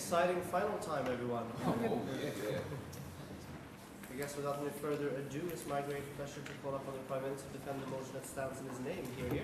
exciting final time, everyone. Oh, yeah. I guess without any further ado, it's my great pleasure to call upon the Prime Minister to defend the motion that stands in his name. Here.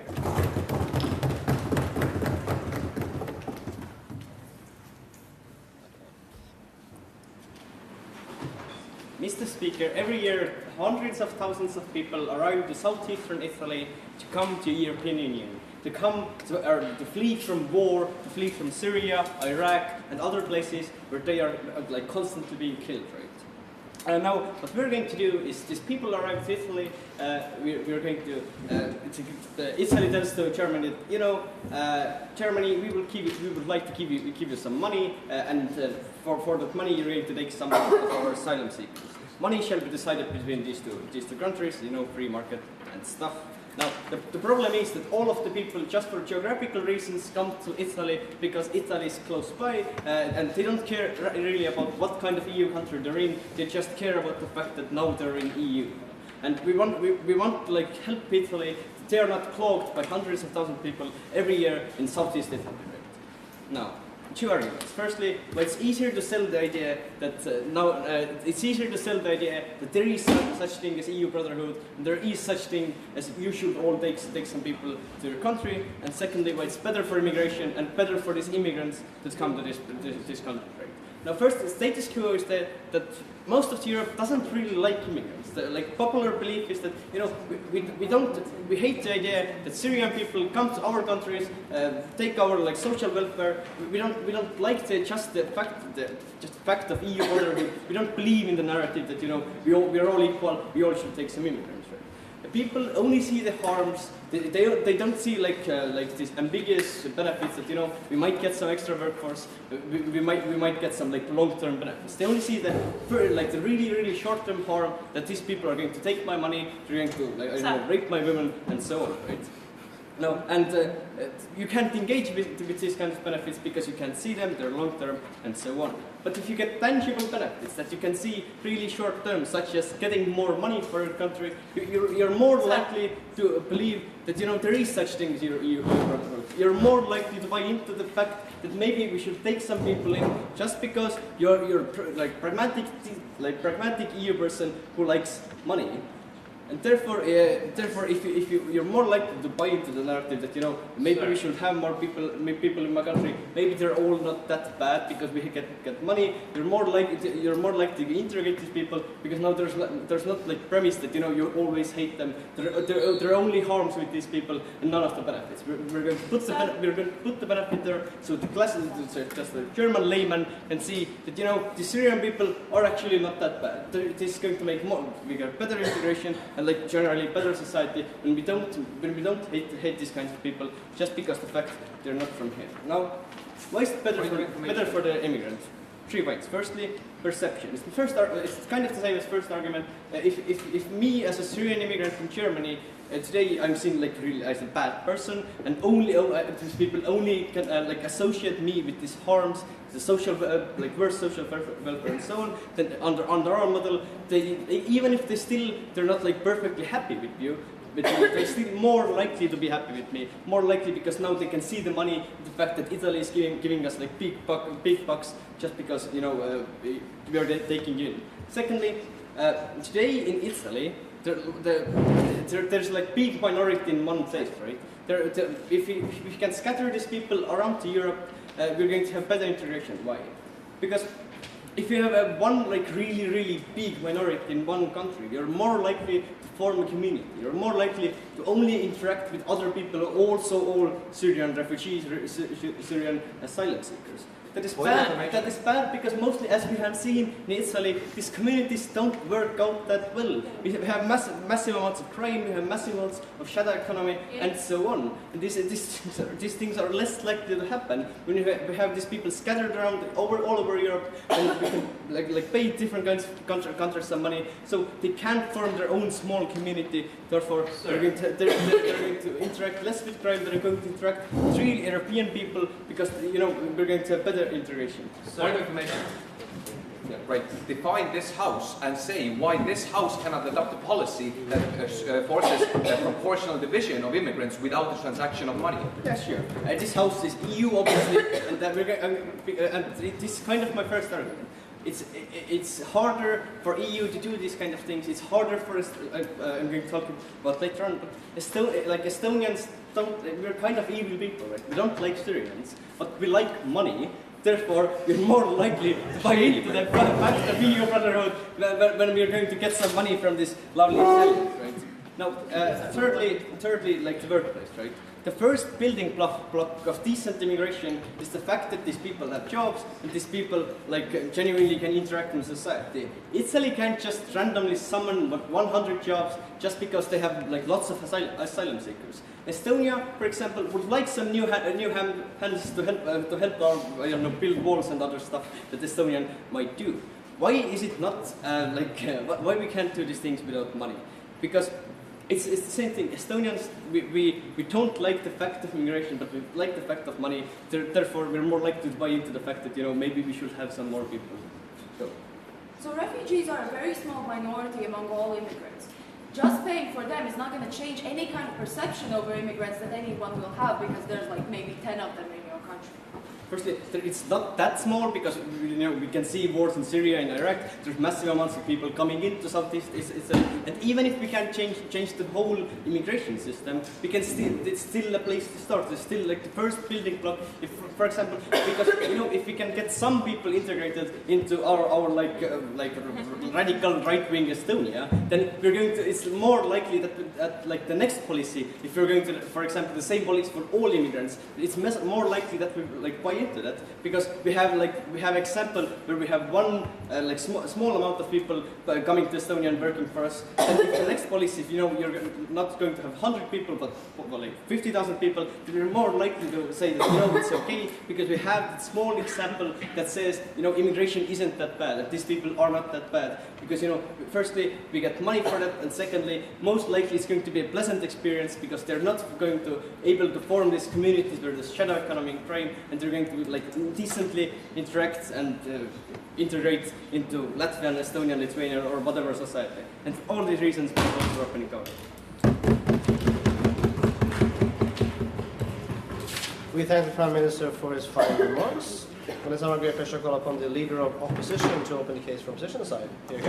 Mr. Speaker, every year hundreds of thousands of people arrive to southeastern Italy to come to the European Union, to flee from war, to flee from Syria, Iraq, and other places where they are like constantly being killed, right? Now, what we're going to do is, these people arrive to Italy. We're going to Italy tells to Germany, you know, Germany, we would like to give you some money, and for that money, you're going to take some of our asylum seekers. Money shall be decided between these two countries, you know, free market and stuff. Now, the problem is that all of the people, just for geographical reasons, come to Italy because Italy is close by, and they don't care really about what kind of EU country they're in. They just care about the fact that now they're in EU. And we want to like help Italy. They are not clogged by hundreds of thousands of people every year in Southeast Italy. Right? Now, two arguments. Firstly, well, it's easier to sell the idea that it's easier to sell the idea that there is such thing as EU brotherhood, and there is such thing as you should all take some people to your country. And secondly, well, it's better for immigration and better for these immigrants that come to this country. Right? Now, first, the status quo is that most of Europe doesn't really like immigrants. The popular belief is that, you know, we hate the idea that Syrian people come to our countries, take our social welfare. We don't like the fact of EU brotherhood. We don't believe in the narrative that, you know, we are all equal. We all should take some immigrants. Right? People only see the harms. They don't see like these ambiguous benefits that, you know, we might get some extra workforce, we might get some like long-term benefits. They only see the really short-term harm that these people are going to take my money, they're going to rape my women and so on, right? No, and you can't engage with these kinds of benefits because you can't see them, they're long-term and so on. But if you get tangible benefits that you can see really short-term, such as getting more money for your country, you're more likely to believe that, you know, there is such thing as EU brotherhood. You're more likely to buy into the fact that maybe we should take some people in just because you're pragmatic EU person who likes money. And therefore, if you're more likely to buy into the narrative that, you know, maybe we should have more people in my country. Maybe they're all not that bad because we get money. You're more likely to interrogate these people because now there's not like premise that, you know, you always hate them. There are only harms with these people and none of the benefits. We're going to put the benefit there so the just the German layman can see that, you know, the Syrian people are actually not that bad. This is going to make we get better integration and like generally better society, and we don't hate these kinds of people just because the fact they're not from here. Now, why is it better for the immigrant? 3 points. Firstly, perception. It's kind of the same as first argument. If me as a Syrian immigrant from Germany today I'm seen like really as a bad person, and these people only can associate me with these harms, the social worse social welfare and so on. Then under our model, even if they're not like perfectly happy with you, but they're still more likely to be happy with me. More likely because now they can see the money, the fact that Italy is giving us like big bucks just because, you know, we are taking in. Secondly, today in Italy, there's like big minority in one place, right? If we can scatter these people around to Europe, we're going to have better integration. Why? Because if you have one like really big minority in one country, you're more likely to form a community. You're more likely to only interact with other people, also all Syrian refugees, Syrian asylum seekers. That is bad because mostly, as we have seen in Italy, these communities don't work out that well. We have massive amounts of crime, we have massive amounts of shadow economy, and so on. And these things are less likely to happen when we have these people scattered around all over Europe, and we can like pay different kinds of countries some money, so they can't form their own small community. Therefore, they're going to interact less with crime. They're going to interact with real European people because, you know, we're going to have better integration. Point of information. Yeah, right. Define this house and say why this house cannot adopt a policy that forces a proportional division of immigrants without the transaction of money. Yeah, sure. This house is EU, obviously, and, and this is kind of my first argument. It's harder for EU to do these kind of things. It's harder for us. I'm going to talk about later on. But Estonians we're kind of evil people, right? We don't like Syrians, but we like money. Therefore, we're more likely to buy into the fact of EU brotherhood when we're going to get some money from this lovely Italians, right? Now, thirdly, like the workplace, right? The first building block of decent immigration is the fact that these people have jobs and these people genuinely can interact in society. Italy can't just randomly summon 100 jobs just because they have lots of asylum seekers. Estonia, for example, would like some new hands to help our build walls and other stuff that Estonian might do. Why is it not why we can't do these things without money? Because it's the same thing. Estonians, we don't like the fact of immigration, but we like the fact of money. Therefore, we're more likely to buy into the fact that maybe we should have some more people. So refugees are a very small minority among all immigrants. Just paying for them is not going to change any kind of perception over immigrants that anyone will have because there's maybe 10 of them in your country. Firstly, it's not that small because we can see wars in Syria and Iraq. There's massive amounts of people coming into Southeast Asia, and even if we can't change the whole immigration system, we can it's still a place to start. It's still the first building block. If, for example, because if we can get some people integrated into our radical right-wing Estonia, then we're going to. It's more likely that the next policy, if we're going to, for example, the same policy for all immigrants, it's more likely that we buy into that, because we have example where we have one small amount of people coming to Estonia and working for us, and if the next policy, if you're not going to have 100 people but 50,000 people, then you're more likely to say that it's okay, because we have that small example that says immigration isn't that bad, that these people are not that bad, because firstly we get money for that, and secondly most likely it's going to be a pleasant experience because they're not going to able to form these communities where there's shadow economic crime, and they're going to decently interact and integrate into Latvian, Estonian, Lithuanian, or whatever society. And for all these reasons, we vote for opening government. We thank the Prime Minister for his final remarks. And it's our great pleasure to call upon the Leader of Opposition to open the case from opposition side. Here.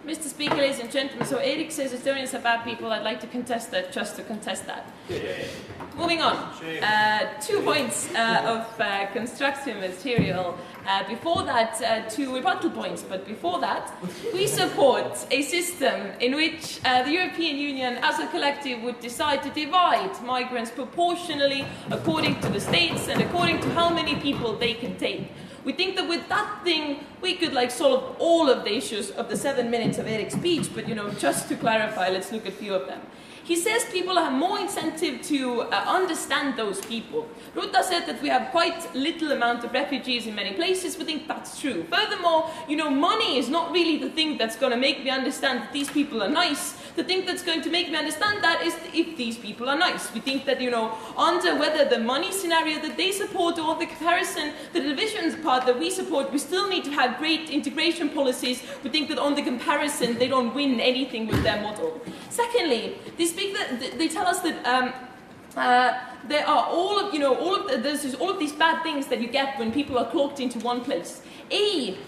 Mr. Speaker, ladies and gentlemen, so Erik says Estonians are bad people. I'd like to contest that, just to contest that. Moving on. 2 points of constructive material. Before that, 2 rebuttal points. But before that, we support a system in which the European Union as a collective would decide to divide migrants proportionally according to the states and according to how many people they can take. We think that with that thing, we could solve all of the issues of the 7 minutes of Erik's speech, but just to clarify, let's look at a few of them. He says people have more incentive to understand those people. Rūta said that we have quite little amount of refugees in many places. We think that's true. Furthermore, money is not really the thing that's going to make me understand that these people are nice. The thing that's going to make me understand that is if these people are nice. We think that, under whether the money scenario that they support or the comparison, the divisions part that we support, we still need to have great integration policies. We think that on the comparison, they don't win anything with their model. Secondly, they tell us that there are all of these bad things that you get when people are cloaked into one place.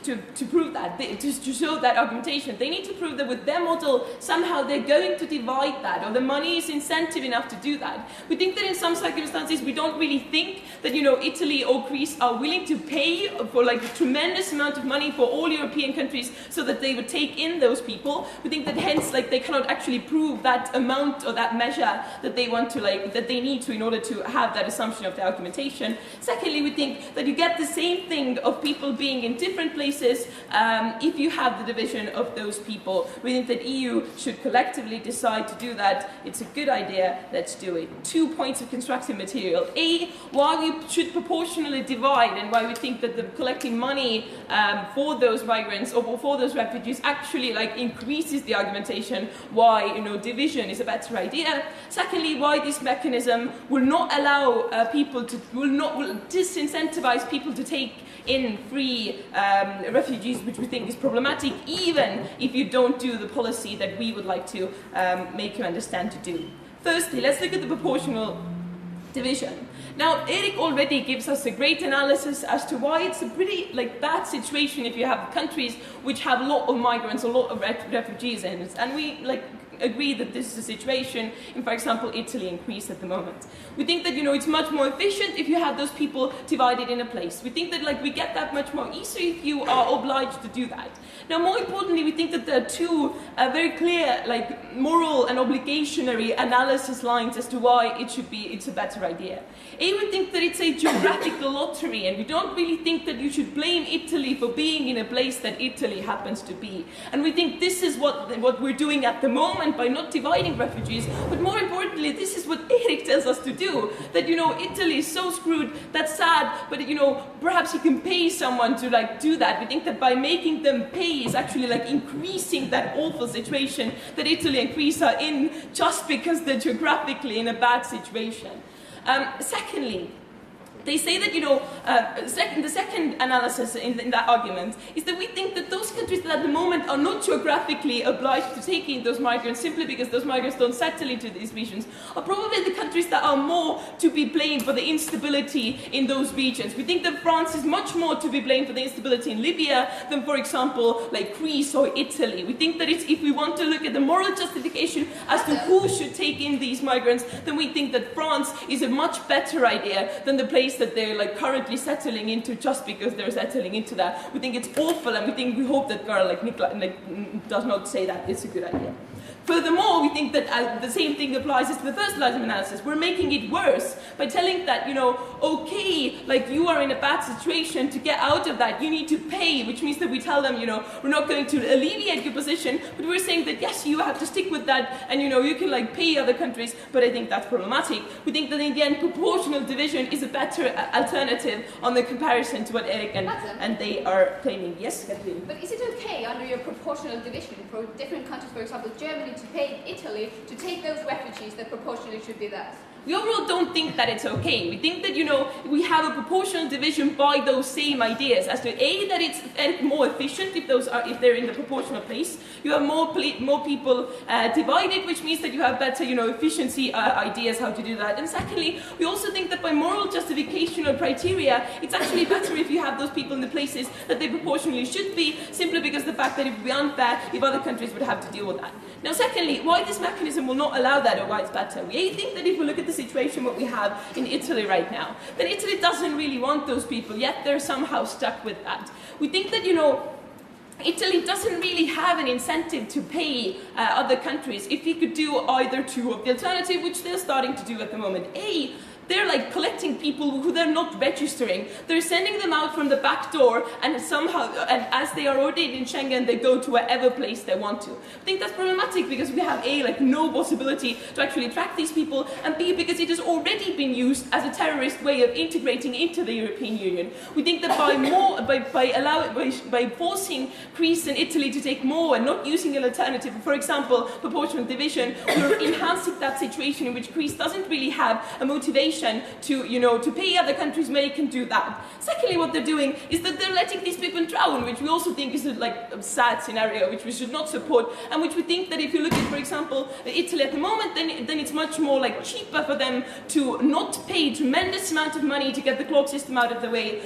To prove that, to show that argumentation, they need to prove that with their model, somehow they're going to divide that, or the money is incentive enough to do that. We think that in some circumstances, we don't really think that, Italy or Greece are willing to pay for a tremendous amount of money for all European countries so that they would take in those people. We think that hence, they cannot actually prove that amount or that measure that they want to, that they need to in order to have that assumption of the argumentation. Secondly, we think that you get the same thing of people being in different places if you have the division of those people. We think that EU should collectively decide to do that. It's a good idea, let's do it. 2 points of constructive material. A, why we should proportionally divide and why we think that the collecting money for those migrants or for those refugees actually like increases the argumentation why division is a better idea. Secondly, why this mechanism will not allow will disincentivize people to take in free refugees, which we think is problematic, even if you don't do the policy that we would like to make you understand to do. Firstly, let's look at the proportional division. Now, Erik already gives us a great analysis as to why it's a pretty bad situation if you have countries which have a lot of migrants, a lot of refugees in it, and we agree that this is a situation in, for example, Italy and Greece at the moment. We think that it's much more efficient if you have those people divided in a place. We think that we get that much more easily if you are obliged to do that. Now, more importantly, we think that there are two very clear moral and obligationary analysis lines as to why it's a better idea. A, we think that it's a geographical lottery, and we don't really think that you should blame Italy for being in a place that Italy happens to be. And we think this is what we're doing at the moment by not dividing refugees, but more importantly, this is what Erik tells us to do, that Italy is so screwed, that's sad, but perhaps you can pay someone to do that. We think that by making them pay is actually increasing that awful situation that Italy and Greece are in just because they're geographically in a bad situation. Secondly, they say that, the second analysis in that argument is that we think that those countries that at the moment are not geographically obliged to take in those migrants simply because those migrants don't settle into these regions are probably the countries that are more to be blamed for the instability in those regions. We think that France is much more to be blamed for the instability in Libya than, for example, Greece or Italy. We think that if we want to look at the moral justification as to who should take in these migrants, then we think that France is a much better idea than the place that they're currently settling into just because they're settling into that. We think it's awful, and we hope that Karl does not say that it's a good idea. Furthermore, we think that the same thing applies to the fertilizer analysis. We're making it worse by telling that, okay, you are in a bad situation, to get out of that, you need to pay, which means that we tell them, we're not going to alleviate your position, but we're saying that, yes, you have to stick with that, and, you can, pay other countries, but I think that's problematic. We think that, in the end, proportional division is a better alternative on the comparison to what Erik and they are claiming. Yes, Kätliin? But is it okay under your proportional division for different countries, for example, Germany, to pay Italy to take those refugees that proportionally should be theirs? We overall don't think that it's okay. We think that, we have a proportional division by those same ideas as to A, that it's more efficient if they're in the proportional place. You have more people divided, which means that you have better, efficiency ideas how to do that. And secondly, we also think that by moral justification or criteria, it's actually better if you have those people in the places that they proportionally should be, simply because the fact that it would be unfair if other countries would have to deal with that. Now, secondly, why this mechanism will not allow that, or why it's better. We think that if we look at the situation what we have in Italy right now, then Italy doesn't really want those people, yet they're somehow stuck with that. We think that, Italy doesn't really have an incentive to pay other countries if he could do either two of the alternative, which they're starting to do at the moment. A, they're collecting people who they're not registering. They're sending them out from the back door, and as they are already in Schengen, they go to whatever place they want to. I think that's problematic because we have A, no possibility to actually track these people, and B, because it has already been used as a terrorist way of integrating into the European Union. We think that by forcing Greece and Italy to take more and not using an alternative, for example, proportional division, we're enhancing that situation in which Greece doesn't really have a motivation to pay other countries when it can do that. Secondly, what they're doing is that they're letting these people drown, which we also think is a sad scenario, which we should not support, and which we think that if you look at, for example, Italy at the moment, then it's much more cheaper for them to not pay a tremendous amount of money to get the clock system out of the way,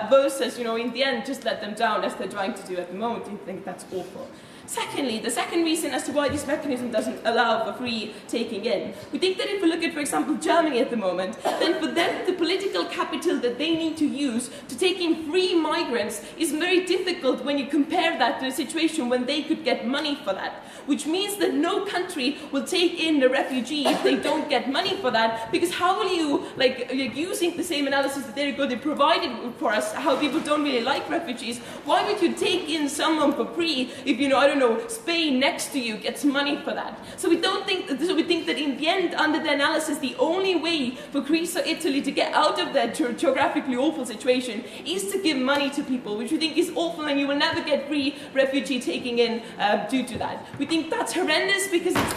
versus, in the end, just let them down as they're trying to do at the moment. We think that's awful. Secondly, the second reason as to why this mechanism doesn't allow for free taking in, we think that if we look at, for example, Germany at the moment, government, then for them the political capital that they need to use to take in free migrants is very difficult when you compare that to a situation when they could get money for that. Which means that no country will take in a refugee if they don't get money for that, because how will you, like using the same analysis that they provided for us, how people don't really like refugees, why would you take in someone for free if, you know, I don't know, Spain next to you gets money for that? So we think that in the end, under the analysis, the only way for Greece or Italy to get out of that geographically awful situation is to give money to people, which we think is awful, and you will never get free refugee taking in due to that. We think that's horrendous because it's,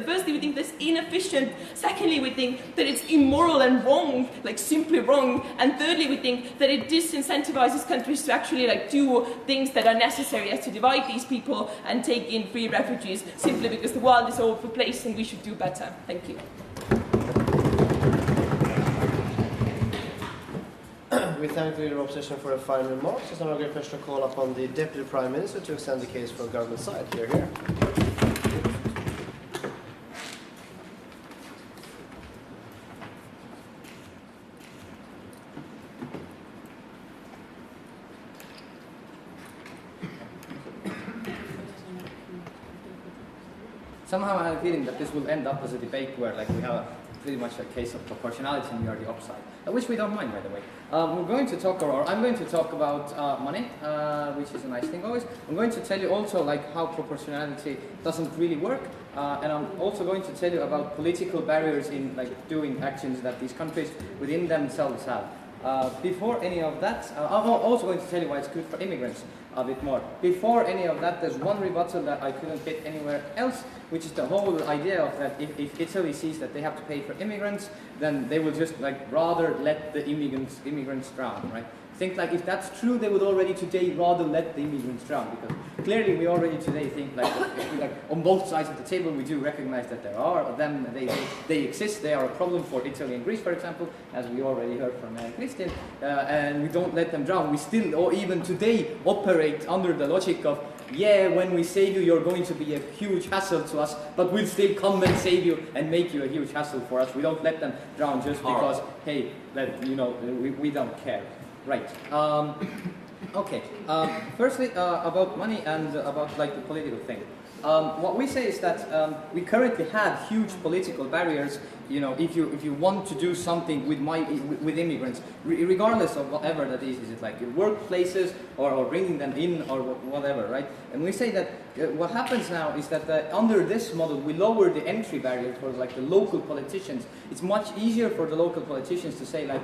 firstly, we think that's inefficient. Secondly, we think that it's immoral and wrong, like simply wrong. And thirdly, we think that it disincentivizes countries to actually like do things that are necessary as to divide these people and take in free refugees, simply because the world is all over the place and we should do better. Thank you. We thank the Leader of Opposition for a final remarks. It's now a great pleasure to call upon the Deputy Prime Minister to extend the case from government side. Hear, hear. Somehow I have a feeling that this will end up as a debate where like we have pretty much a case of proportionality and we are the upside, which we don't mind, by the way. I'm going to talk about money, which is a nice thing always. I'm going to tell you also like how proportionality doesn't really work, and I'm also going to tell you about political barriers in like doing actions that these countries within themselves have. Before any of that, I'm also going to tell you why it's good for immigrants a bit more. Before any of that, there's one rebuttal that I couldn't fit anywhere else, which is the whole idea of that if Italy sees that they have to pay for immigrants, then they will just like rather let the immigrants drown, right? Think like if that's true, they would already today rather let the immigrants drown, because clearly we already today think like, like on both sides of the table we do recognize that there are them, they exist, they are a problem for Italy and Greece, for example, as we already heard from Kristin, and we don't let them drown. We still, or even today, operate under the logic of, yeah, when we save you, you're going to be a huge hassle to us, but we'll still come and save you and make you a huge hassle for us. We don't let them drown just because, hey, you know, we don't care. Right. Okay. Firstly, about money and about like the political thing. What we say is that we currently have huge political barriers. You know, if you want to do something with immigrants, regardless of whatever that is it like your workplaces or bringing them in or whatever, right? And we say that what happens now is that under this model we lower the entry barrier for like the local politicians. It's much easier for the local politicians to say like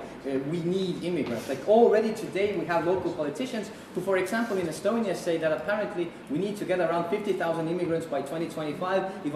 we need immigrants. Like already today we have local politicians who, for example, in Estonia say that apparently we need to get around 50,000 immigrants by 2025 if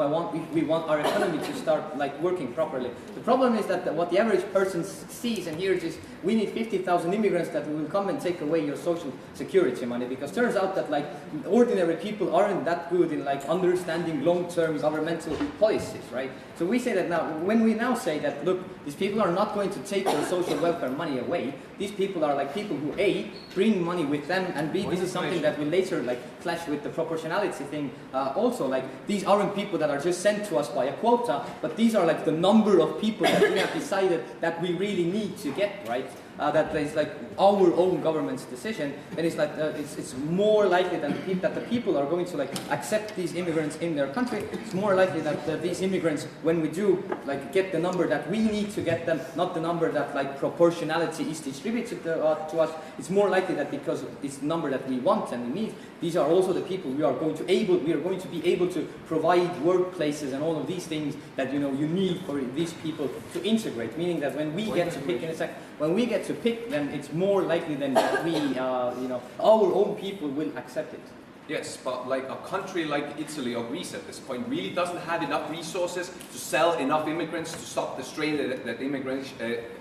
we want our economy to start like working properly. The problem is that what the average person sees and hears is we need 50,000 immigrants that will come and take away your social security money, because turns out that like ordinary people aren't that good in like understanding long-term governmental policies, right? So we say that now, when we now say that, look, these people are not going to take their social welfare money away. These people are like people who A, bring money with them, and B, this is something that will later like clash with the proportionality thing. Also, like these aren't people that are just sent to us by a quota, but these are like the number of people that we have decided that we really need to get, right? That is like our own government's decision, and it's like it's more likely that the people are going to like accept these immigrants in their country. It's more likely that these immigrants, when we do like get the number that we need to get them, not the number that like proportionality is distributed to us. It's more likely that because it's the number that we want and we need, these are also the people we are going to be able to provide workplaces and all of these things that you need for these people to integrate. Meaning that when we get to pick in a sec, when we get to pick, then it's more likely than that we, our own people will accept it. Yes, but like a country like Italy or Greece at this point really doesn't have enough resources to sell enough immigrants to stop the strain that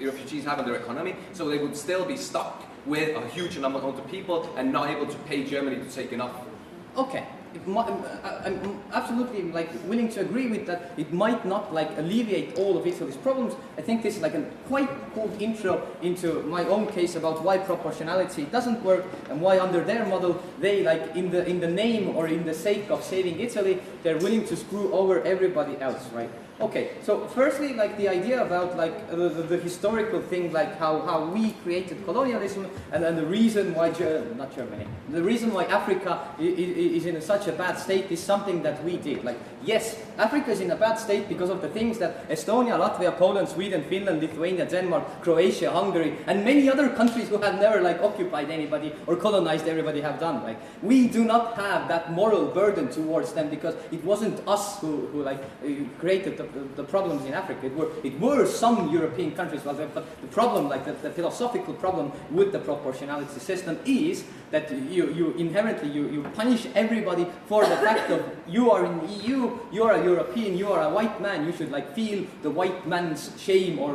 refugees have on their economy. So they would still be stuck with a huge number of people and not able to pay Germany to take enough. Okay. I'm absolutely like willing to agree with that. It might not like alleviate all of Italy's problems. I think this is like a quite cool intro into my own case about why proportionality doesn't work and why under their model they like in the name or in the sake of saving Italy, they're willing to screw over everybody else, right? Okay, so firstly, like the idea about like the historical thing, like how we created colonialism, and then the reason why not Germany, the reason why Africa is in such a bad state is something that we did. Like, yes, Africa is in a bad state because of the things that Estonia, Latvia, Poland, Sweden, Finland, Lithuania, Denmark, Croatia, Hungary, and many other countries who have never like occupied anybody or colonized everybody have done. Like, we do not have that moral burden towards them because it wasn't us who created the problems in Africa. It were some European countries, but the problem, like the philosophical problem with the proportionality system is that you inherently you punish everybody for the fact of you are in the EU, you are a European, you are a white man, you should like feel the white man's shame or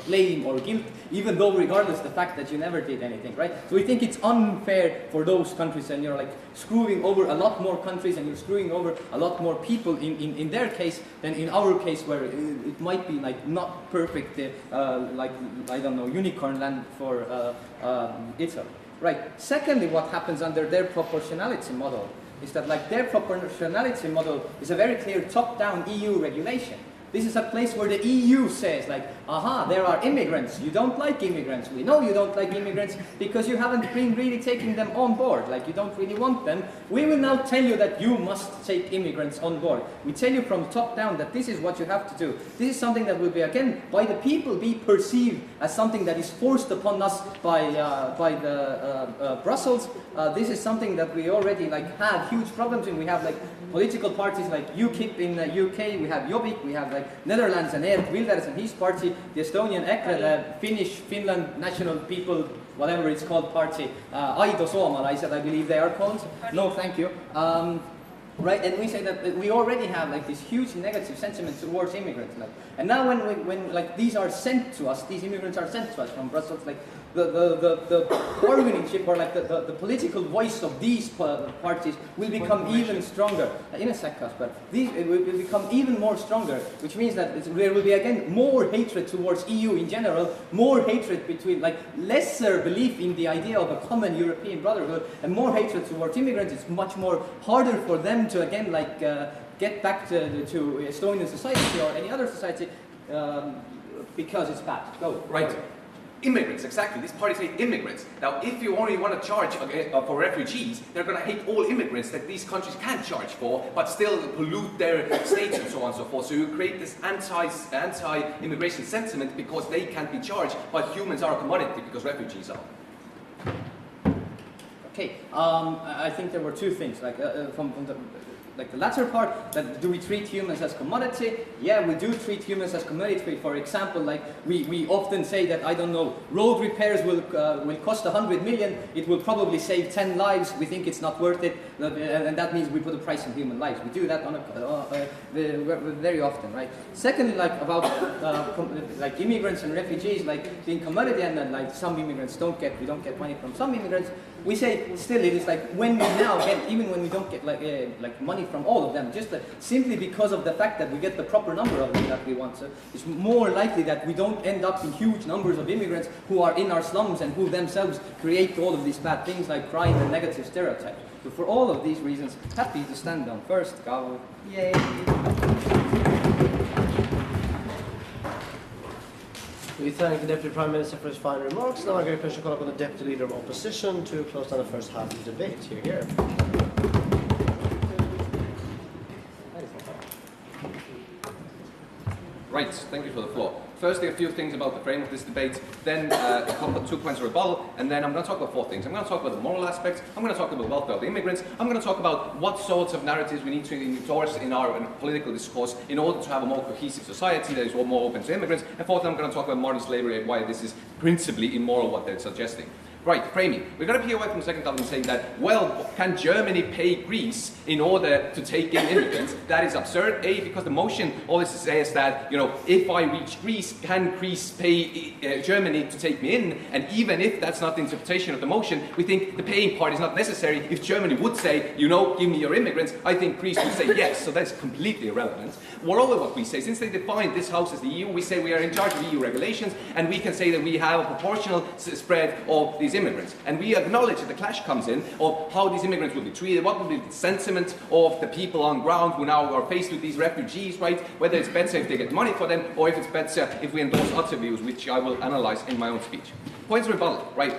blame or guilt, even though regardless the fact that you never did anything, right? So we think it's unfair for those countries, and you're like screwing over a lot more countries and you're screwing over a lot more people in their case than in our case, where it might be like not perfect, like I don't know, unicorn land for Italy. Right. Secondly, what happens under their proportionality model is that like their proportionality model is a very clear top-down EU regulation. This is a place where the EU says like, aha, there are immigrants, you don't like immigrants, we know you don't like immigrants because you haven't been really taking them on board, like you don't really want them. We will now tell you that you must take immigrants on board. We tell you from top down that this is what you have to do. This is something that will be, again, by the people be perceived as something that is forced upon us by the Brussels. This is something that we already like had huge problems in. We have like political parties like UKIP in the UK, we have Jobbik, we have like Netherlands and Erik Wilders and his party, the Estonian EKRE, the Finnish, Finland National People, whatever it's called, party, Aido Suomalaiset, I believe they are called. No, thank you. Right, and we say that we already have like this huge negative sentiment towards immigrants, like, and now when like these are sent to us, these immigrants are sent to us from Brussels, like the bargaining chip or like the political voice of these parties will become even stronger. In a sec, Kaspar. These will become even more stronger, which means that there will be again more hatred towards EU in general, more hatred between like lesser belief in the idea of a common European brotherhood, and more hatred towards immigrants. It's much more harder for them to again like get back to Estonian society or any other society because it's bad. Go. Right. Immigrants, exactly. These parties hate immigrants. Now, if you only want to charge for refugees, they're going to hate all immigrants that these countries can charge for, but still pollute their states and so on and so forth. So you create this anti-immigration sentiment because they can't be charged, but humans are a commodity because refugees are. Okay, I think there were two things, like from the latter part, that do we treat humans as commodity? Yeah, we do treat humans as commodity. For example, like we often say that, I don't know, road repairs will cost 100 million, it will probably save 10 lives, we think it's not worth it, and that means we put a price on human lives. We do that on very often, right? Secondly, like about like immigrants and refugees, like being commodity, and then like some immigrants we don't get money from some immigrants. We say still it is like when we now get, even when we don't get like money from all of them, just simply because of the fact that we get the proper number of them that we want. So it's more likely that we don't end up in huge numbers of immigrants who are in our slums and who themselves create all of these bad things like crime and negative stereotypes. So for all of these reasons, happy to stand down first. Karl. Yay! We thank the Deputy Prime Minister for his final remarks. Now I give a pleasure to call upon the Deputy Leader of Opposition to close down the first half of the debate. Here. Right, thank you for the floor. Firstly, a few things about the frame of this debate, then 2 points of rebuttal, and then I'm going to talk about 4 things. I'm going to talk about the moral aspects, I'm going to talk about the welfare of the immigrants, I'm going to talk about what sorts of narratives we need to endorse in our political discourse in order to have a more cohesive society that is more open to immigrants, and fourthly, I'm going to talk about modern slavery and why this is principally immoral what they're suggesting. Right, framing. We're going to be away from the second element saying that, well, can Germany pay Greece in order to take in immigrants? That is absurd. A, because the motion always says that, you know, if I reach Greece, can Greece pay Germany to take me in? And even if that's not the interpretation of the motion, we think the paying part is not necessary. If Germany would say, you know, give me your immigrants, I think Greece would say yes. So that's completely irrelevant. Moreover, what we say, since they define this house as the EU, we say we are in charge of EU regulations, and we can say that we have a proportional spread of these these immigrants. And we acknowledge that the clash comes in of how these immigrants will be treated, what will be the sentiment of the people on ground who now are faced with these refugees, right? Whether it's better if they get money for them, or if it's better if we endorse other views, which I will analyze in my own speech. Points of rebuttal, right?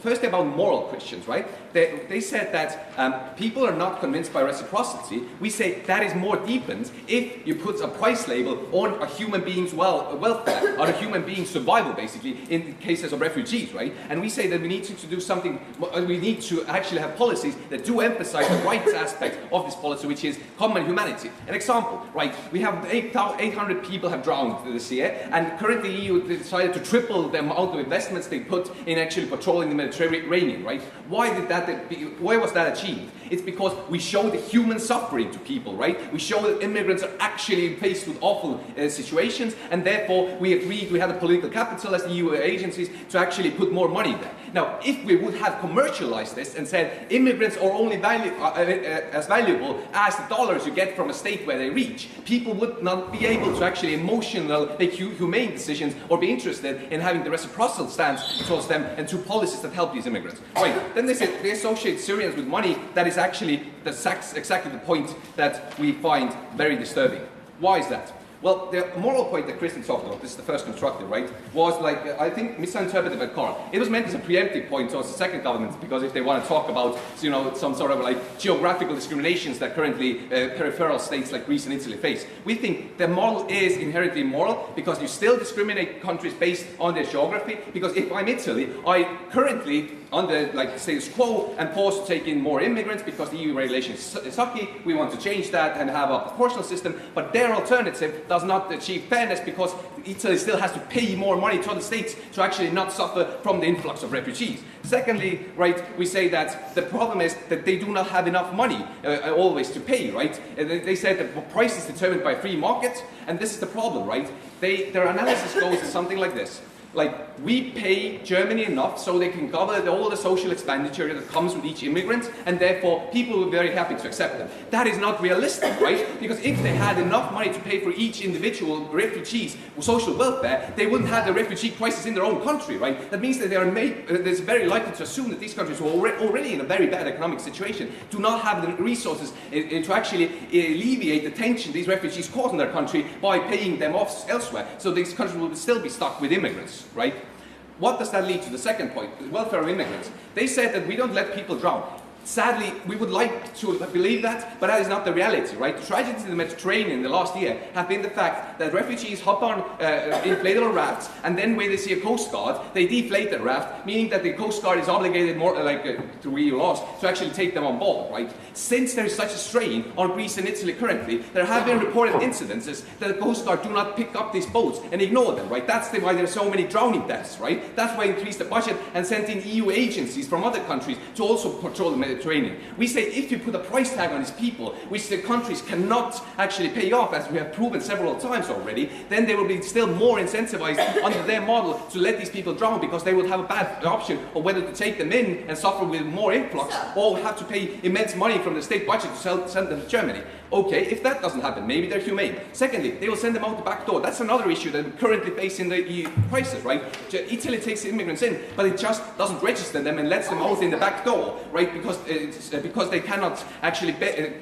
Firstly, about moral Christians, right? They said that people are not convinced by reciprocity. We say that is more deepened if you put a price label on a human being's welfare, on a human being's survival, basically, in cases of refugees, right? And we say that we need to do something, we need to actually have policies that do emphasize the rights aspect of this policy, which is common humanity. An example, right? We have 800 people have drowned this year, and currently the EU decided to triple the amount of investments they put in actually patrolling the Mediterranean, right? Why was that achieved? It's because we show the human suffering to people, right? We show that immigrants are actually faced with awful situations, and therefore we agreed, we had the political capital as the EU agencies to actually put more money there. Now, if we would have commercialized this and said immigrants are only as valuable as the dollars you get from a state where they reach, people would not be able to actually make humane decisions or be interested in having the reciprocal stance towards them and to policies that help these immigrants. Right, then they said they associate Syrians with money. That is actually exactly the point that we find very disturbing. Why is that? Well, the moral point that Kristin talked about, this is the first constructive, right, was like, I think, misinterpreted by Karl. It was meant as a preemptive point towards the second government, because if they want to talk about, you know, some sort of like geographical discriminations that currently peripheral states like Greece and Italy face, we think the model is inherently immoral because you still discriminate countries based on their geography. Because if I'm Italy, I currently, under like status quo, am forced to take in more immigrants because the EU regulation is sucky. We want to change that and have a proportional system, but their alternative does not achieve fairness because Italy still has to pay more money to other states to actually not suffer from the influx of refugees. Secondly, right, we say that the problem is that they do not have enough money always to pay, right? They said that the price is determined by free market, and this is the problem, right? Their analysis goes something like this. Like, we pay Germany enough so they can cover all the social expenditure that comes with each immigrant, and therefore people will be very happy to accept them. That is not realistic, right? Because if they had enough money to pay for each individual refugee's social welfare, they wouldn't have the refugee crisis in their own country, right? That means that it's very likely to assume that these countries who are already in a very bad economic situation do not have the resources to actually alleviate the tension these refugees cause in their country by paying them off elsewhere. So these countries will still be stuck with immigrants. Right? What does that lead to? The second point, the welfare of immigrants. They said that we don't let people drown. Sadly, we would like to believe that, but that is not the reality, right? The tragedies in the Mediterranean in the last year have been the fact that refugees hop on inflatable rafts, and then when they see a coast guard, they deflate the raft, meaning that the coast guard is obligated more, through EU laws, to actually take them on board, right? Since there is such a strain on Greece and Italy currently, there have been reported incidences that the coast guard do not pick up these boats and ignore them, right? That's why there are so many drowning deaths, right? That's why we increased the budget and sent in EU agencies from other countries to also patrol the Mediterranean. We say if you put a price tag on these people, which the countries cannot actually pay off, as we have proven several times already, then they will be still more incentivized under their model to let these people drown, because they will have a bad option of whether to take them in and suffer with more influx, or have to pay immense money from the state budget to send them to Germany. Okay, if that doesn't happen, maybe they're humane. Secondly, they will send them out the back door. That's another issue that we currently face in the EU crisis, right? Italy takes immigrants in, but it just doesn't register them and lets them out in the back door, right? Because they cannot actually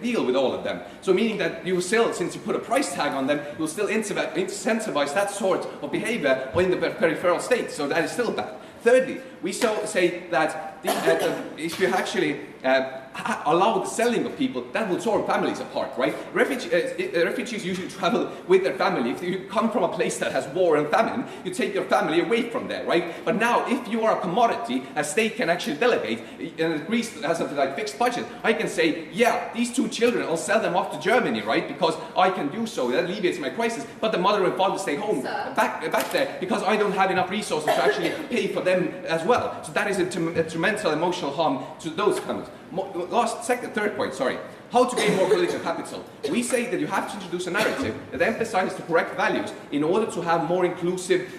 deal with all of them. So meaning that you still, since you put a price tag on them, you'll still incentivize that sort of behavior in the peripheral states. So that is still bad. Thirdly, we say that if you actually allow the selling of people, that will tear families apart, right? Refugees usually travel with their family. If you come from a place that has war and famine, you take your family away from there, right? But now, if you are a commodity, a state can actually delegate, and Greece has a fixed budget, I can say, yeah, these 2 children, I'll sell them off to Germany, right? Because I can do so, that alleviates my crisis, but the mother and father stay home, back there, because I don't have enough resources to actually pay for them as well. So that is a detrimental emotional harm to those families. Third point, sorry. How to gain more political capital. We say that you have to introduce a narrative that emphasizes the correct values in order to have more inclusive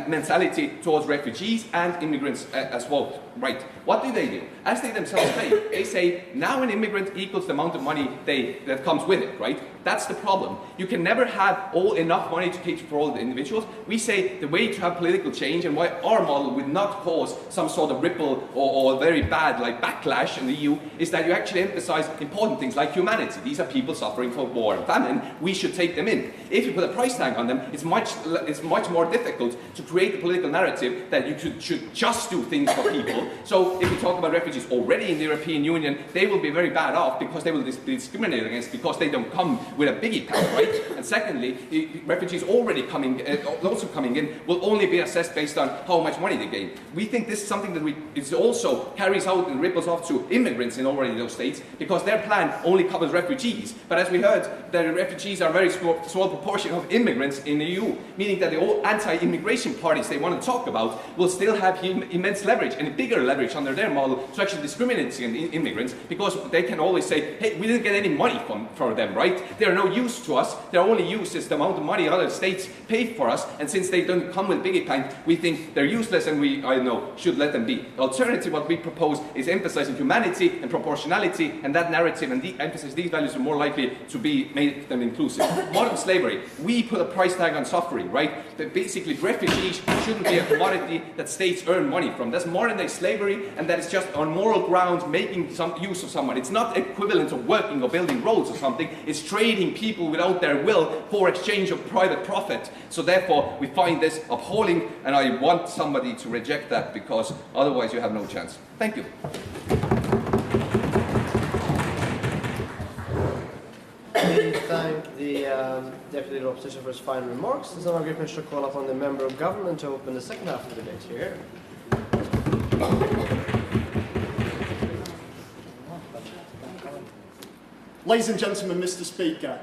mentality towards refugees and immigrants as well. Right. What do? As they themselves say, they say now an immigrant equals the amount of money that comes with it, right? That's the problem. You can never have enough money to cater for all the individuals. We say the way to have political change and why our model would not cause some sort of ripple or very bad backlash in the EU is that you actually emphasize important things like humanity. These are people suffering from war and famine. We should take them in. If you put a price tag on them, it's much more difficult to create a political narrative that you should just do things for people. So if we talk about refugees already in the European Union, they will be very bad off because they will be discriminated against because they don't come with a biggie pack, right? And secondly, refugees also coming in will only be assessed based on how much money they gain. We think this is something that it also carries out and ripples off to immigrants in already those states because their plan only covers refugees. But as we heard, the refugees are a very small proportion of immigrants in the EU, meaning that the all anti-immigration parties they want to talk about will still have immense leverage and a bigger leverage under their model to actually discriminate against immigrants because they can always say, hey, we didn't get any money from them, right? They're no use to us. Their only use is the amount of money other states pay for us, and since they don't come with biggie plank, we think they're useless and we, should let them be. The alternative, what we propose, is emphasizing humanity and proportionality, and that narrative and the emphasis these values are more likely to make them inclusive. Modern slavery, we put a price tag on suffering, right? That basically refugees shouldn't be a commodity that states earn money from. That's modern day slavery, and that is just on moral grounds making some use of someone. It's not equivalent to working or building roads or something. It's trading people without their will for exchange of private profit. So therefore, we find this appalling, and I want somebody to reject that because otherwise you have no chance. Thank you. We thank the Deputy Leader of Opposition for his final remarks. It's now my great pleasure to call upon the Member of Government to open the second half of the debate here. Ladies and gentlemen, Mr. Speaker,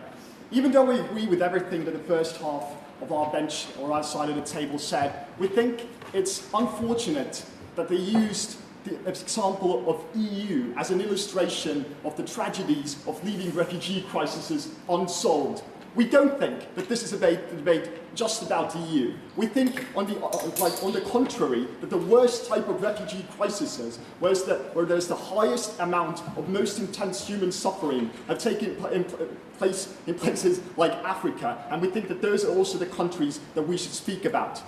even though we agree with everything that the first half of our bench or our side of the table said, we think it's unfortunate that they used the example of EU as an illustration of the tragedies of leaving refugee crises unsolved. We don't think that this is a debate just about the EU. We think, on the contrary, that the worst type of refugee crises, where there's the highest amount of most intense human suffering, have taken place in places like Africa, and we think that those are also the countries that we should speak about.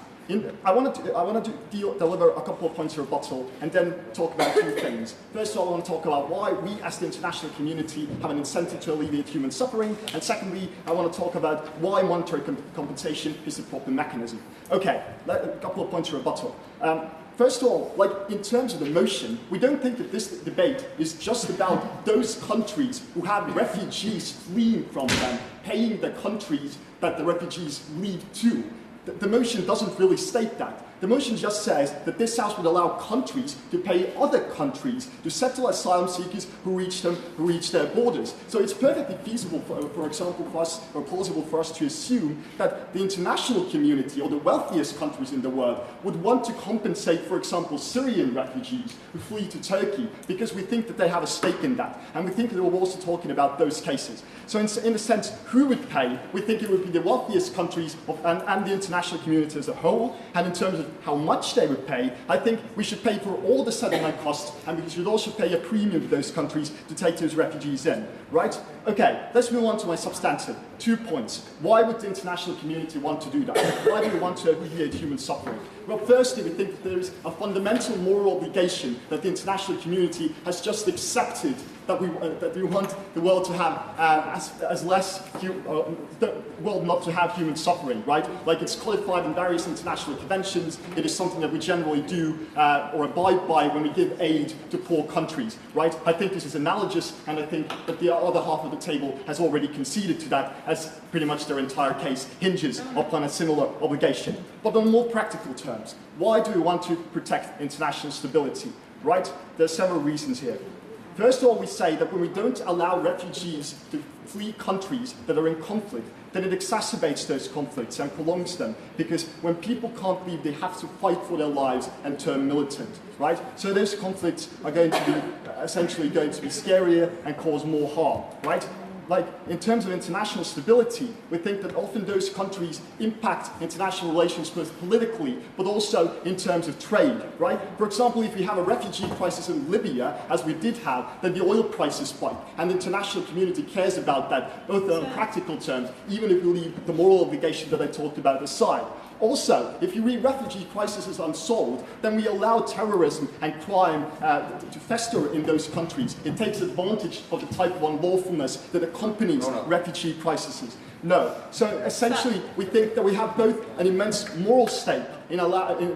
I want to deliver a couple of points of rebuttal and then talk about two things. First of all, I want to talk about why we as the international community have an incentive to alleviate human suffering, and secondly, I want to talk about why monetary compensation is the proper mechanism. Okay, a couple of points of rebuttal. First of all, in terms of the motion, we don't think that this debate is just about those countries who have refugees fleeing from them, paying the countries that the refugees leave to. The motion doesn't really state that. The motion just says that this House would allow countries to pay other countries to settle asylum seekers who reach their borders. So it's perfectly feasible, for example, for us, or plausible for us to assume that the international community or the wealthiest countries in the world would want to compensate, for example, Syrian refugees who flee to Turkey, because we think that they have a stake in that. And we think that we're also talking about those cases. So in a sense, who would pay? We think it would be the wealthiest countries and the international community as a whole. And in terms of how much they would pay, I think we should pay for all the settlement costs, and we should also pay a premium to those countries to take those refugees in, right? Okay, let's move on to my substantive. 2 points. Why would the international community want to do that? Why do we want to alleviate human suffering? Well, firstly, we think that there is a fundamental moral obligation that the international community has just accepted that we want the world to have the world not to have human suffering, right? Like it's codified in various international conventions. It is something that we generally do or abide by when we give aid to poor countries, right? I think this is analogous, and I think that the other half of the table has already conceded to that, as pretty much their entire case hinges upon a similar obligation. But on more practical terms, why do we want to protect international stability, right? There are several reasons here. First of all, we say that when we don't allow refugees to flee countries that are in conflict, then it exacerbates those conflicts and prolongs them, because when people can't leave, they have to fight for their lives and turn militant, right? So those conflicts are going to be essentially going to be scarier and cause more harm, right? Like, in terms of international stability, we think that often those countries impact international relations both politically, but also in terms of trade, right? For example, if we have a refugee crisis in Libya, as we did have, then the oil prices spike, and the international community cares about that, both on practical terms, even if we leave the moral obligation that I talked about aside. Also, if you read refugee crisis as unsolved, then we allow terrorism and crime to fester in those countries. It takes advantage of the type of unlawfulness that accompanies refugee crises. No. So essentially, we think that we have both an immense moral stake in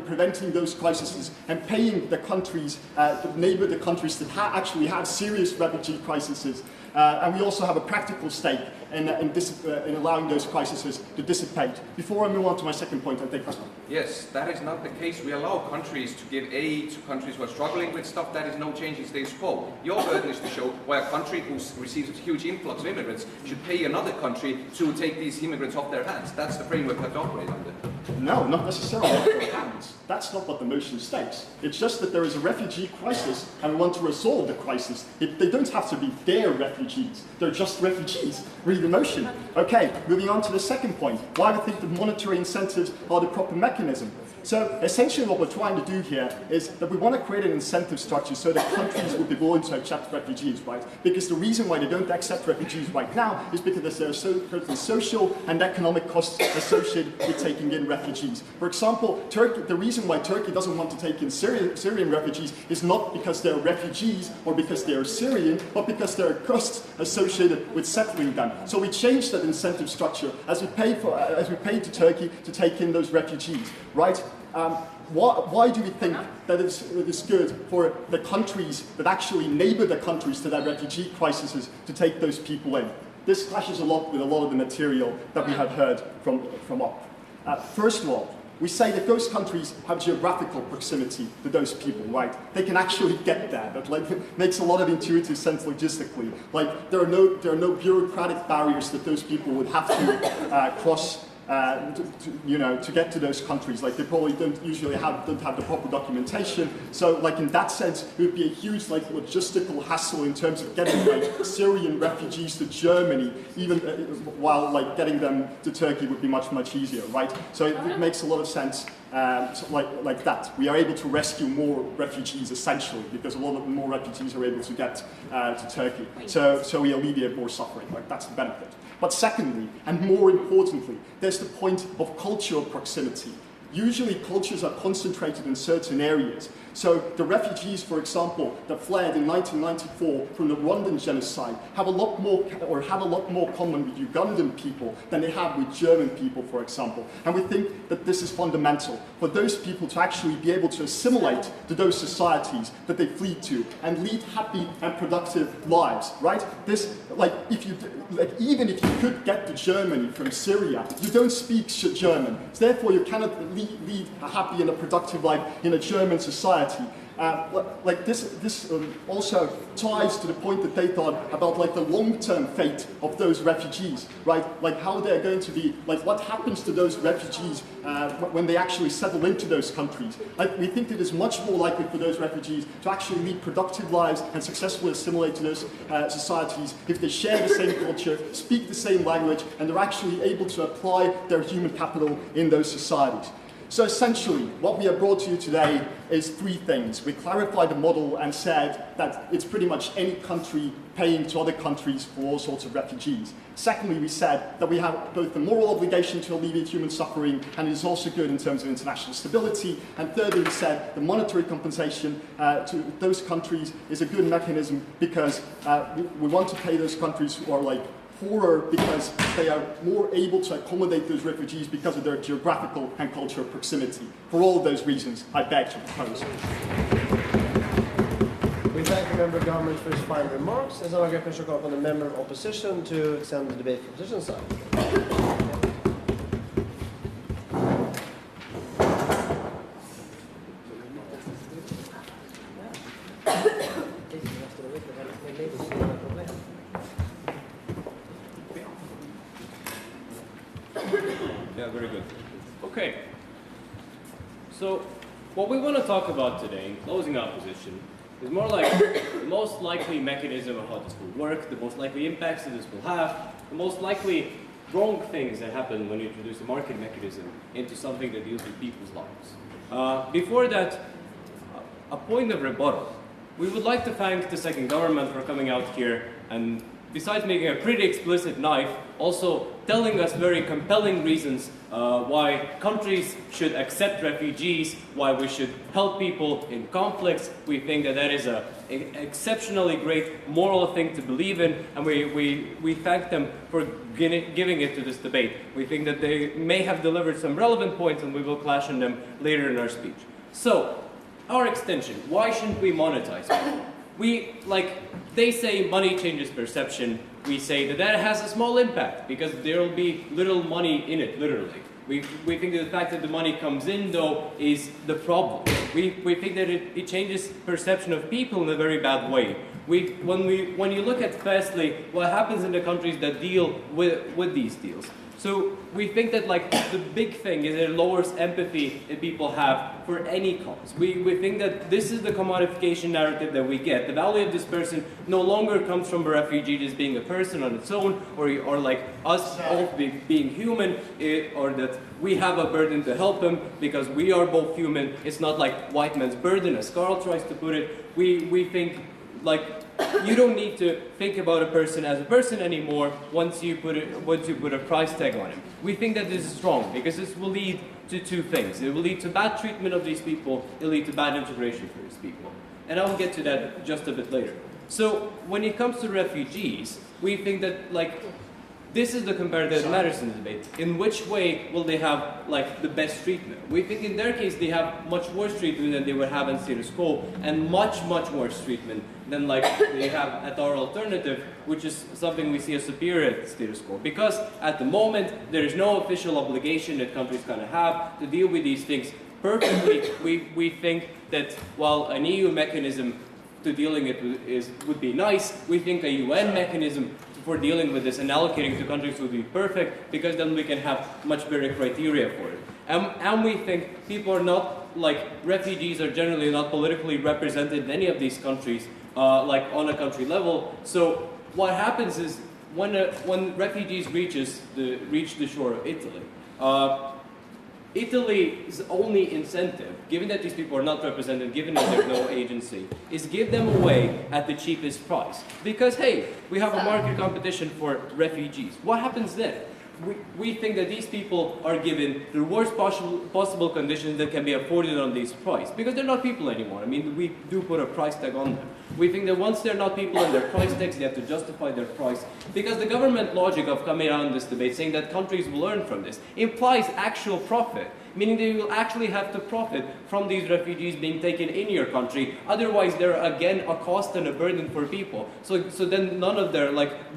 preventing those crises and paying the countries, the countries that actually have serious refugee crises. And we also have a practical stake in allowing those crises to dissipate. Before I move on to my second point, I think. Yes, that is not the case. We allow countries to give aid to countries who are struggling with stuff. That is no change in status quo. Your burden is to show why a country who receives a huge influx of immigrants should pay another country to take these immigrants off their hands. That's the framework that we operate under. No, not necessarily off their hands. That's not what the motion states. It's just that there is a refugee crisis and we want to resolve the crisis. They don't have to be their refugees. They're just refugees. Read the motion. Okay, moving on to the second point. Why we think that monetary incentives are the proper mechanism. So essentially what we're trying to do here is that we want to create an incentive structure so that countries will be willing to accept refugees, right? Because the reason why they don't accept refugees right now is because there are certain social and economic costs associated with taking in refugees. For example, Turkey, the reason why Turkey doesn't want to take in Syrian refugees is not because they're refugees or because they're Syrian, but because there are costs associated with settling them. So we changed that incentive structure as we pay to Turkey to take in those refugees, right? Why do we think that it is good for the countries that actually neighbor the countries to that refugee crises to take those people in? This clashes a lot with a lot of the material that we have heard from up. First of all, we say that those countries have geographical proximity to those people, right? They can actually get there. That makes a lot of intuitive sense logistically. Like there are no bureaucratic barriers that those people would have to cross. To get to those countries, like they probably don't have the proper documentation. So, like in that sense, it would be a huge logistical hassle in terms of getting Syrian refugees to Germany, even while getting them to Turkey would be much easier, right? So it makes a lot of sense. Like that, we are able to rescue more refugees essentially because a lot of more refugees are able to get to Turkey. So we alleviate more suffering. Like that's the benefit. But secondly, and more importantly, there's the point of cultural proximity. Usually cultures are concentrated in certain areas. So the refugees, for example, that fled in 1994 from the Rwandan genocide have a lot more common with Ugandan people than they have with German people, for example. And we think that this is fundamental for those people to actually be able to assimilate to those societies that they flee to and lead happy and productive lives, right? This, even if you could get to Germany from Syria, you don't speak German. So therefore, you cannot lead a happy and a productive life in a German society. This also ties to the point that they thought about the long-term fate of those refugees, right? Like how they're going to be, what happens to those refugees when they actually settle into those countries. We think that it's much more likely for those refugees to actually lead productive lives and successfully assimilate to those societies if they share the same culture, speak the same language, and they're actually able to apply their human capital in those societies. So essentially, what we have brought to you today is three things. We clarified the model and said that it's pretty much any country paying to other countries for all sorts of refugees. Secondly, we said that we have both the moral obligation to alleviate human suffering and it is also good in terms of international stability. And thirdly, we said the monetary compensation to those countries is a good mechanism because we want to pay those countries who are poorer because they are more able to accommodate those refugees because of their geographical and cultural proximity. For all of those reasons, I beg to propose. We thank the member of government for his final remarks. As our great call upon the member of opposition to extend the debate for opposition side. Yeah, very good. Okay. So, what we want to talk about today, in closing our position, It's more like the most likely mechanism of how this will work, the most likely impacts that this will have, the most likely wrong things that happen when you introduce a market mechanism into something that deals with people's lives. Before that, a point of rebuttal. We would like to thank the second government for coming out here and, besides making a pretty explicit knife, also telling us very compelling reasons why countries should accept refugees, why we should help people in conflicts. We think that that is an exceptionally great moral thing to believe in, and we thank them for giving it to this debate. We think that they may have delivered some relevant points, and we will clash on them later in our speech. So, our extension, why shouldn't we monetize people? They say money changes perception. We say that that has a small impact because there will be little money in it, literally. We think that the fact that the money comes in, though, is the problem. We think that it changes perception of people in a very bad way. When you look at, firstly, what happens in the countries that deal with these deals. So we think that the big thing is it lowers empathy that people have for any cause. We think that this is the commodification narrative that we get. The value of this person no longer comes from a refugee just being a person on its own, or like us all being human, or that we have a burden to help them because we are both human. It's not like white man's burden, as Karl tries to put it. We think you don't need to think about a person as a person anymore once you put a price tag on him. We think that this is wrong because this will lead to two things. It will lead to bad treatment of these people. It will lead to bad integration for these people. And I'll get to that just a bit later. So when it comes to refugees, we think that this is the comparative that matters in the debate. In which way will they have the best treatment? We think in their case they have much worse treatment than they would have in status quo, and much worse treatment than they have at our alternative, which is something we see as superior at status quo. Because at the moment there is no official obligation that countries kind of have to deal with these things perfectly. We think that while an EU mechanism to dealing it would be nice, we think a UN mechanism for dealing with this and allocating to countries would be perfect, because then we can have much better criteria for it. And we think people are not, refugees are generally not politically represented in any of these countries, on a country level. So what happens is when refugees reach the shore of Italy, Italy's only incentive, given that these people are not represented, given that there's no agency, is give them away at the cheapest price. Because, hey, we have a market competition for refugees. What happens then? We think that these people are given the worst possible conditions that can be afforded on this price, because they're not people anymore. I mean, we do put a price tag on them. We think that once they're not people and their price tags, they have to justify their price, because the government logic of coming out in this debate saying that countries will earn from this implies actual profit, meaning they will actually have to profit from these refugees being taken in your country. Otherwise, they're again a cost and a burden for people. So then none of their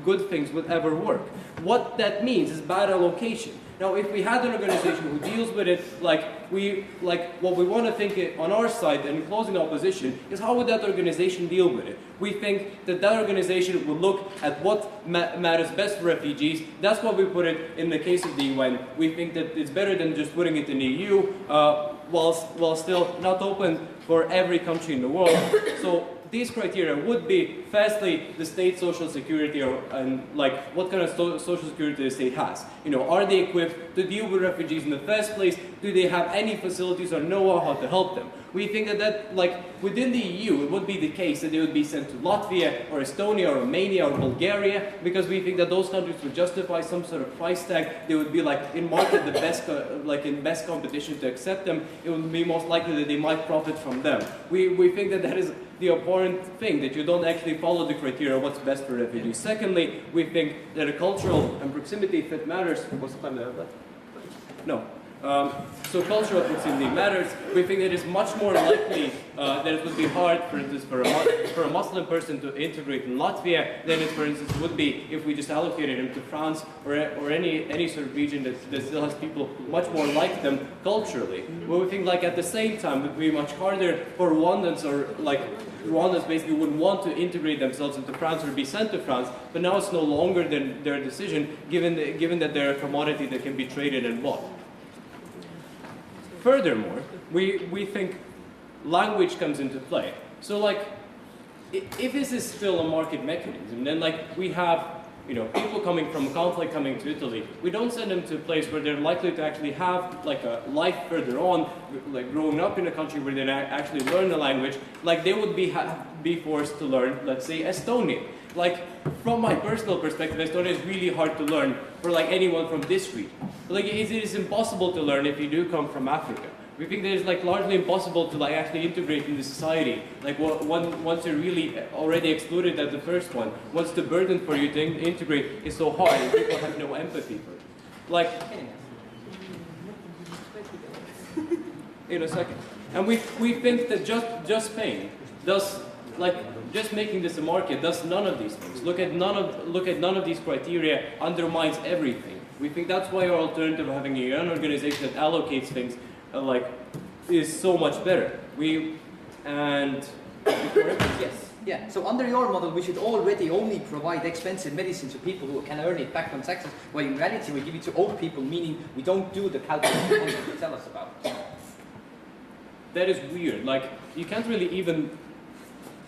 good things would ever work. What that means is bad allocation. Now, if we had an organization who deals with it what we want to think on our side and in closing opposition is how would that organization deal with it? We think that that organization would look at what matters best for refugees. That's why we put it in the case of the UN. We think that it's better than just putting it in the EU, while still not open for every country in the world. So these criteria would be, firstly, the state social security, and what kind of social security the state has. Are they equipped to deal with refugees in the first place? Do they have any facilities or know how to help them? We think that within the EU, it would be the case that they would be sent to Latvia or Estonia or Romania or Bulgaria, because we think that those countries would justify some sort of price tag. They would be in market the best, in best competition to accept them. It would be most likely that they might profit from them. We think that that is the abhorrent thing, that you don't actually follow the criteria of what's best for refugees. Secondly, we think that a cultural and proximity fit matters. What's the time to have that? No. So cultural proximity matters. We think it is much more likely that it would be hard, for instance, for a Muslim person to integrate in Latvia than it, for instance, would be if we just allocated him to France or any sort of region that still has people much more like them culturally. Well, we think at the same time it would be much harder for Rwandans, or Rwandans basically wouldn't want to integrate themselves into France or be sent to France, but now it's no longer their decision, given that they're a commodity that can be traded and bought. Furthermore, we think language comes into play. So if this is still a market mechanism, then like we have, you know, people coming from conflict coming to Italy, we don't send them to a place where they're likely to actually have like a life further on, like growing up in a country where they actually learn the language, like they would be forced to learn, let's say, Estonian. Like, from my personal perspective, Estonia is really hard to learn for like anyone from this region. Like, it is impossible to learn if you do come from Africa. We think that it's like largely impossible to like actually integrate into society. Like once you're really already excluded at the first one, once the burden for you to integrate is so hard, and people have no empathy for it. Like, in a second. And we think that just paying does, like, just making this a market does none of these things. Look at none of these criteria undermines everything. We think that's why our alternative of having a UN organization that allocates things is so much better. Yes. Yeah. So under your model, we should already only provide expensive medicine to people who can earn it back on taxes, while in reality we give it to old people, meaning we don't do the calculation you tell us about. That is weird. Like, you can't really even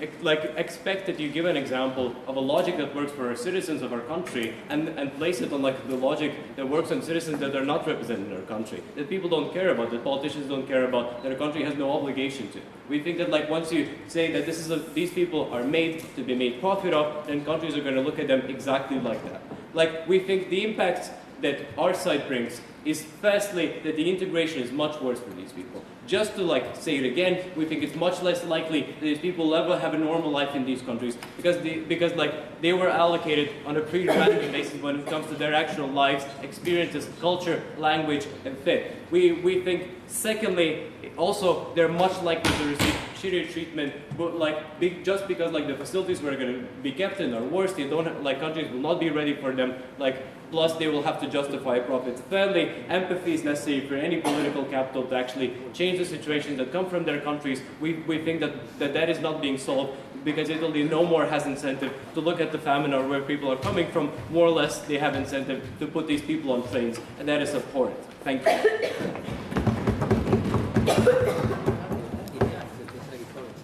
expect that you give an example of a logic that works for our citizens of our country and place it on like the logic that works on citizens that are not represented in our country, that people don't care about, that politicians don't care about, that our country has no obligation to. We think that like once you say that these people are made to be made profit of, then countries are going to look at them exactly like that. Like, we think the impact that our side brings is firstly that the integration is much worse for these people. Just to like say it again, we think it's much less likely that these people will ever have a normal life in these countries because like they were allocated on a pre-random basis when it comes to their actual lives, experiences, culture, language, and fit. We think secondly, also they're much likely to receive shittier treatment, but like just because like the facilities we're going to be kept in are worse, they don't have, like countries will not be ready for them. Like, plus they will have to justify profits. Thirdly, empathy is necessary for any political capital to actually change the situations that come from their countries. We think that is not being solved because Italy no more has incentive to look at the famine or where people are coming from. More or less, they have incentive to put these people on trains, and that is abhorrent. Thank you.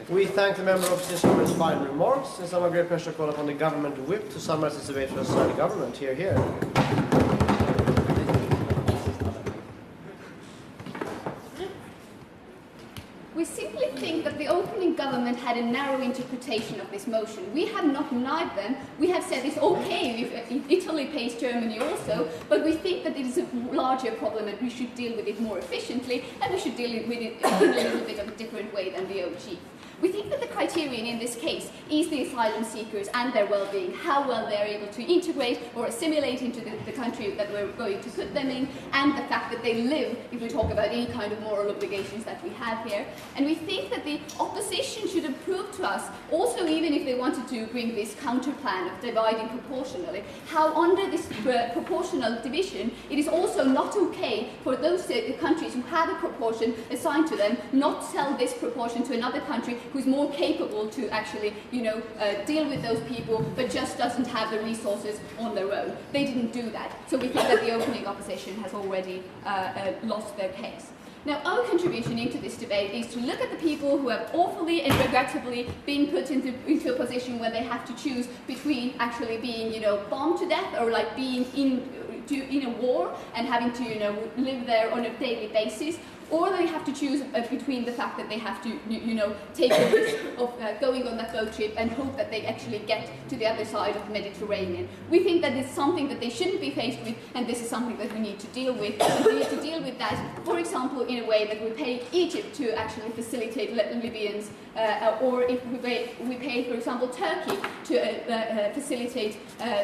We thank the member of opposition for his fine remarks, and some of great pleasure call upon the government whip to summarize its debate for the society government. Here. We simply think that the opening government had a narrow interpretation of this motion. We have not denied them. We have said it's okay if Italy pays Germany also, but we think that it is a larger problem and we should deal with it more efficiently, and we should deal with it in a little bit of a different way than the OG. We think that the criterion in this case is the asylum seekers and their well-being, how well they're able to integrate or assimilate into the country that we're going to put them in, and the fact that they live, if we talk about any kind of moral obligations that we have here. And we think that the opposition should have proved to us, also even if they wanted to bring this counter plan of dividing proportionally, how under this proportional division, it is also not okay for those countries who have a proportion assigned to them not sell this proportion to another country who's more capable to actually, deal with those people, but just doesn't have the resources on their own. They didn't do that. So we think that the opening opposition has already lost their case. Now, our contribution into this debate is to look at the people who have awfully and regrettably been put into a position where they have to choose between actually being, bombed to death or like being in a war and having to, live there on a daily basis, or they have to choose between the fact that they have to, take the risk of going on that boat trip and hope that they actually get to the other side of the Mediterranean. We think that it's something that they shouldn't be faced with, and this is something that we need to deal with. And we need to deal with that, for example, in a way that we pay Egypt to actually facilitate Libyans, or if we pay, for example, Turkey to facilitate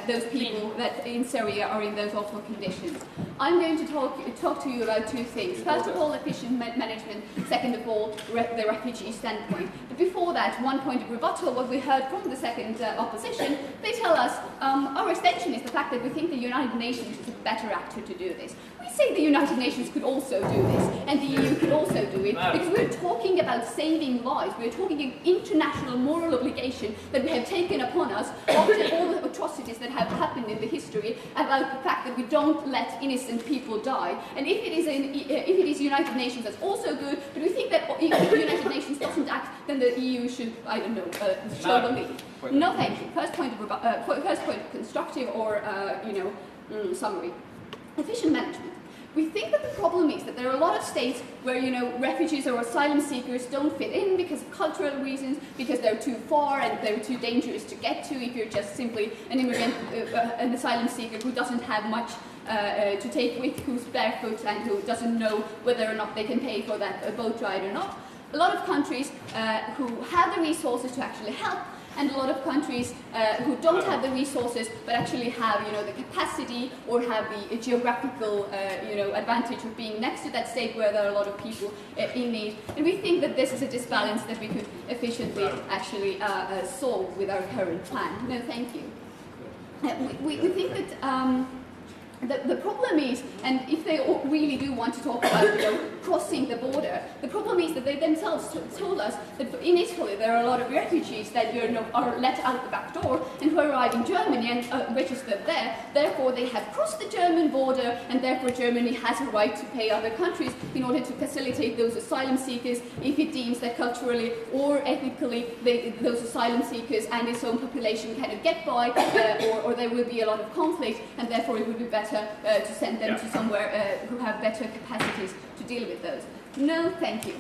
those people that in Syria are in those awful conditions. I'm going to talk to you about two things. First of all, efficient management. Second of all, the refugee standpoint. But before that, one point of rebuttal, what we heard from the second opposition, they tell us our extension is the fact that we think the United Nations is a better actor to do this. We say the United Nations could also do this, and the EU could also do it, because we're talking about saving lives. We're talking an international moral obligation that we have taken upon us after all the atrocities that have happened in the history about the fact that we don't let innocent people die. And if it is United Nations, that's also good, but we think that if the United Nations doesn't act, then the EU should, I don't know, show the lead. No, thank you. First point of constructive or, summary. Efficient management. We think that the problem is that there are a lot of states where, refugees or asylum seekers don't fit in because of cultural reasons, because they're too far and they're too dangerous to get to if you're just simply an immigrant, an asylum seeker who doesn't have much to take with, who's barefoot and who doesn't know whether or not they can pay for that boat ride or not. A lot of countries who have the resources to actually help, and a lot of countries who don't have the resources but actually have the capacity or have the geographical advantage of being next to that state where there are a lot of people in need. And we think that this is a disbalance that we could efficiently actually solve with our current plan. No, thank you. We think that the problem is, and if they really do want to talk about crossing the border, the problem is that they themselves told us that in Italy there are a lot of refugees that are let out the back door and who arrive in Germany and registered there. Therefore they have crossed the German border, and therefore Germany has a right to pay other countries in order to facilitate those asylum seekers if it deems that culturally or ethnically those asylum seekers and its own population cannot get by, or there will be a lot of conflict, and therefore it would be better to send them to somewhere who have better capacities to deal with those. No, thank you.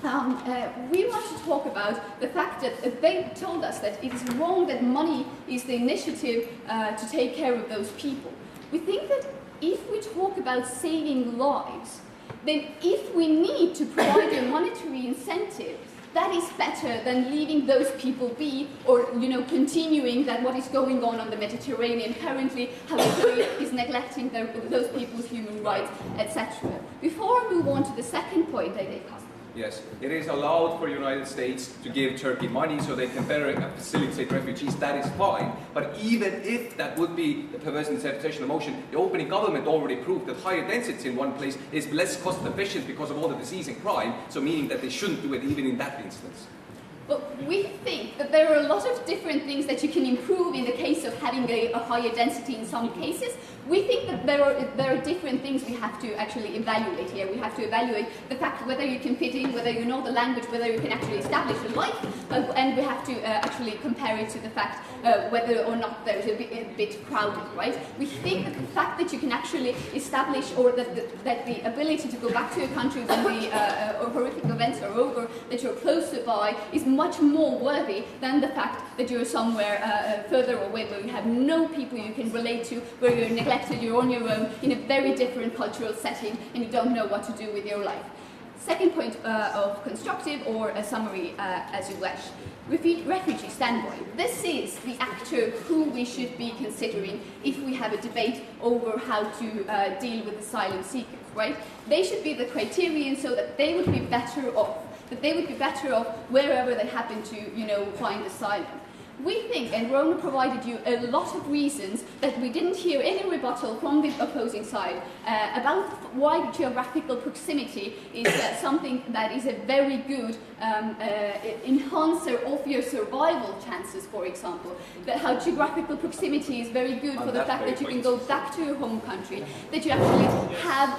We want to talk about the fact that they told us that it is wrong that money is the initiative to take care of those people. We think that if we talk about saving lives, then if we need to provide a monetary incentive, that is better than leaving those people be, or continuing that what is going on the Mediterranean currently, how Italy is neglecting those people's human rights, etc. Before I move on to the second point, I take Kaspar. Yes, it is allowed for the United States to give Turkey money so they can better facilitate refugees. That is fine. But even if that would be the perverse interpretation of motion, the opening government already proved that higher density in one place is less cost efficient because of all the disease and crime, so meaning that they shouldn't do it even in that instance. But we think that there are a lot of different things that you can improve in the case of having a higher density in some cases. We think that there are different things we have to actually evaluate here. We have to evaluate the fact whether you can fit in, whether you know the language, whether you can actually establish a life, and we have to actually compare it to the fact whether or not there's a bit crowded, right? We think that the fact that you can actually establish, or that the ability to go back to your country when the horrific events are over, that you're closer by, is much more worthy than the fact that you're somewhere further away where you have no people you can relate to, where you're neglected, you're on your own in a very different cultural setting, and you don't know what to do with your life. Second point of constructive, or a summary as you wish. Refugee standpoint. This is the actor who we should be considering if we have a debate over how to deal with asylum seekers, right? They should be the criterion so that they would be better off. That they would be better off wherever they happen to, find asylum. We think, and Rauno provided you a lot of reasons that we didn't hear any rebuttal from the opposing side about why geographical proximity is something that is a very good enhancer of your survival chances, for example. That how geographical proximity is very good for the fact that you can go back to your home country, that you actually have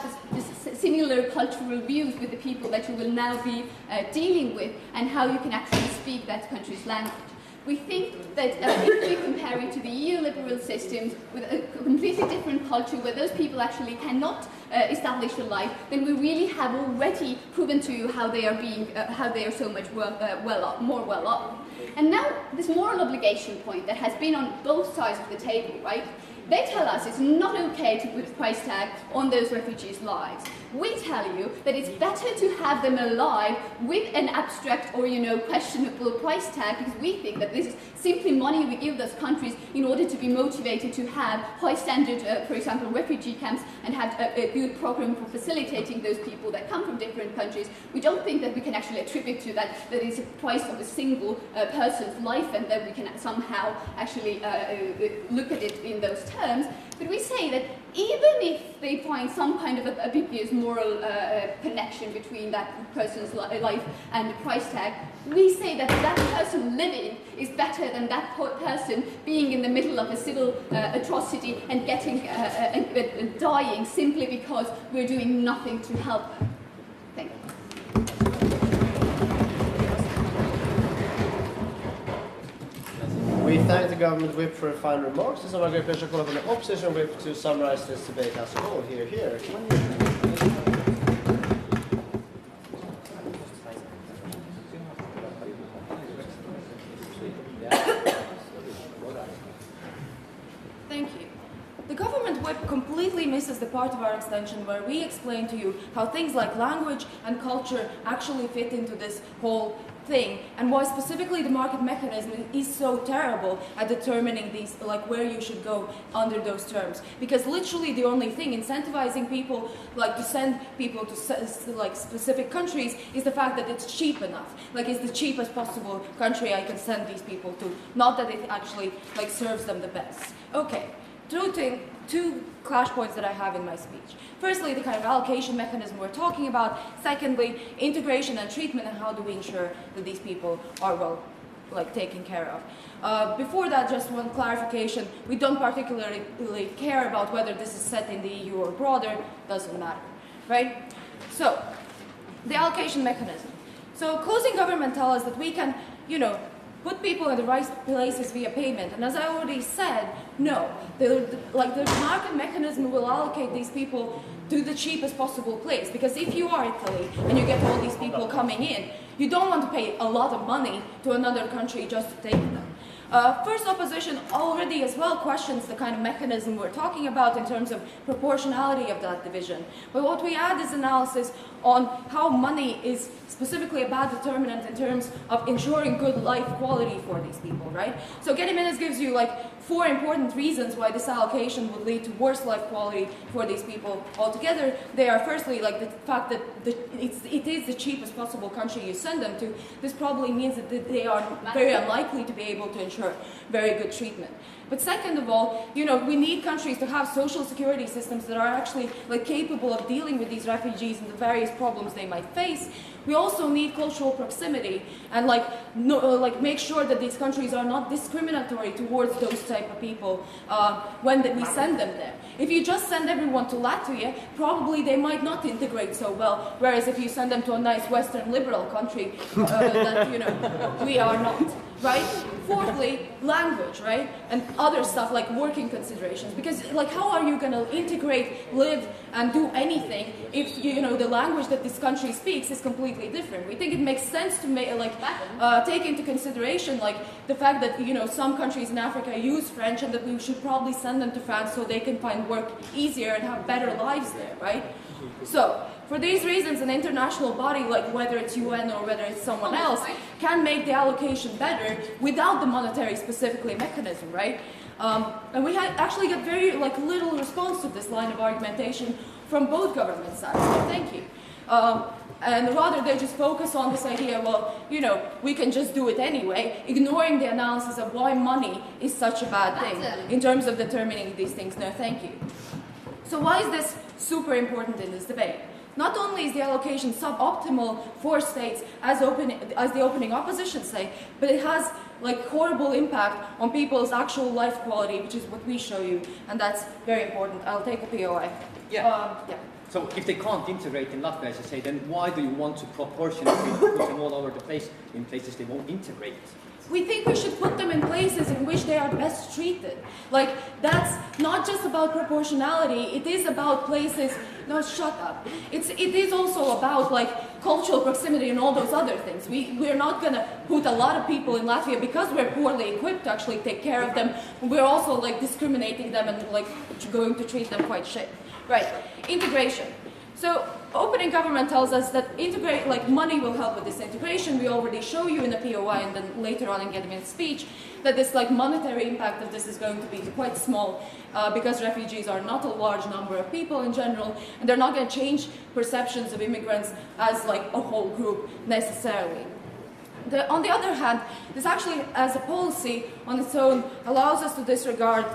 similar cultural views with the people that you will now be dealing with, and how you can actually speak that country's language. We think that if we compare it to the EU liberal systems with a completely different culture where those people actually cannot establish a life, then we really have already proven to you how they are so much more well off. And now this moral obligation point that has been on both sides of the table, right? They tell us it's not okay to put a price tag on those refugees' lives. We tell you that it's better to have them alive with an abstract or, questionable price tag, because we think that this is simply money we give those countries in order to be motivated to have high standard, for example, refugee camps, and have a good program for facilitating those people that come from different countries. We don't think that we can actually attribute to that it's a price of a single person's life, and then we can somehow actually look at it in those terms. But we say that even if they find some kind of ambiguous moral connection between that person's life and the price tag, we say that that person living is better than that person being in the middle of a civil atrocity and getting and dying simply because we're doing nothing to help them. Thank you. We thank the government whip for final remarks. It's now my great pleasure to call upon the opposition whip to summarize this debate as a whole. Here. Thank you. The government whip completely misses the part of our extension where we explain to you how things like language and culture actually fit into this whole thing, and why specifically the market mechanism is so terrible at determining these, like where you should go under those terms. Because literally the only thing incentivizing people, like to send people to like specific countries, is the fact that it's cheap enough. Like it's the cheapest possible country I can send these people to, not that it actually like serves them the best. Okay, two clash points that I have in my speech. Firstly, the kind of allocation mechanism we're talking about. Secondly, integration and treatment, and how do we ensure that these people are well, like, taken care of. Before that, just one clarification. We don't particularly care about whether this is set in the EU or broader. Doesn't matter, right? So, the allocation mechanism. So, closing government tell us that we can, put people in the right places via payment. And as I already said, no. The market mechanism will allocate these people to the cheapest possible place. Because if you are Italy and you get all these people coming in, you don't want to pay a lot of money to another country just to take them. First opposition already as well questions the kind of mechanism we're talking about in terms of proportionality of that division. But what we add is analysis on how money is specifically a bad determinant in terms of ensuring good life quality for these people, right? So Gediminas gives you like 4 important reasons why this allocation would lead to worse life quality for these people altogether. They are firstly like the fact that it is the cheapest possible country you send them to. This probably means that they are very unlikely to be able to ensure very good treatment. But second of all, we need countries to have social security systems that are actually like capable of dealing with these refugees and the various problems they might face. We also need cultural proximity and make sure that these countries are not discriminatory towards those type of people when we send them there. If you just send everyone to Latvia, probably they might not integrate so well. Whereas if you send them to a nice Western liberal country, that we are not. Right? Fourthly, language, right? And other stuff like working considerations. Because how are you going to integrate, live, and do anything if the language that this country speaks is completely different? We think it makes sense to take into consideration the fact that some countries in Africa use French, and that we should probably send them to France so they can find work easier and have better lives there, right? So, for these reasons, an international body, whether it's UN or whether it's someone else, can make the allocation better without the monetary specifically mechanism, right? And we actually got very little response to this line of argumentation from both government sides, so thank you. And rather they just focus on this idea, we can just do it anyway, ignoring the analysis of why money is such a bad thing in terms of determining these things. No, thank you. So why is this super important in this debate? Not only is the allocation suboptimal for states, as the opening opposition say, but it has horrible impact on people's actual life quality, which is what we show you, and that's very important. I'll take a POI. Yeah. So if they can't integrate in Latvia, as you say, then why do you want to proportionately put them all over the place in places they won't integrate? We think we should put them in places in which they are best treated. That's not just about proportionality, it is about places, no, shut up. It is also about cultural proximity and all those other things. We're not gonna put a lot of people in Latvia because we're poorly equipped to actually take care of them. We're also discriminating them and going to treat them quite shit. Right, integration. So opening government tells us that money will help with this integration. We already show you in the POI and then later on in Gediminas' speech that this monetary impact of this is going to be quite small because refugees are not a large number of people in general, and they're not going to change perceptions of immigrants as a whole group necessarily. On the other hand, this actually, as a policy on its own, allows us to disregard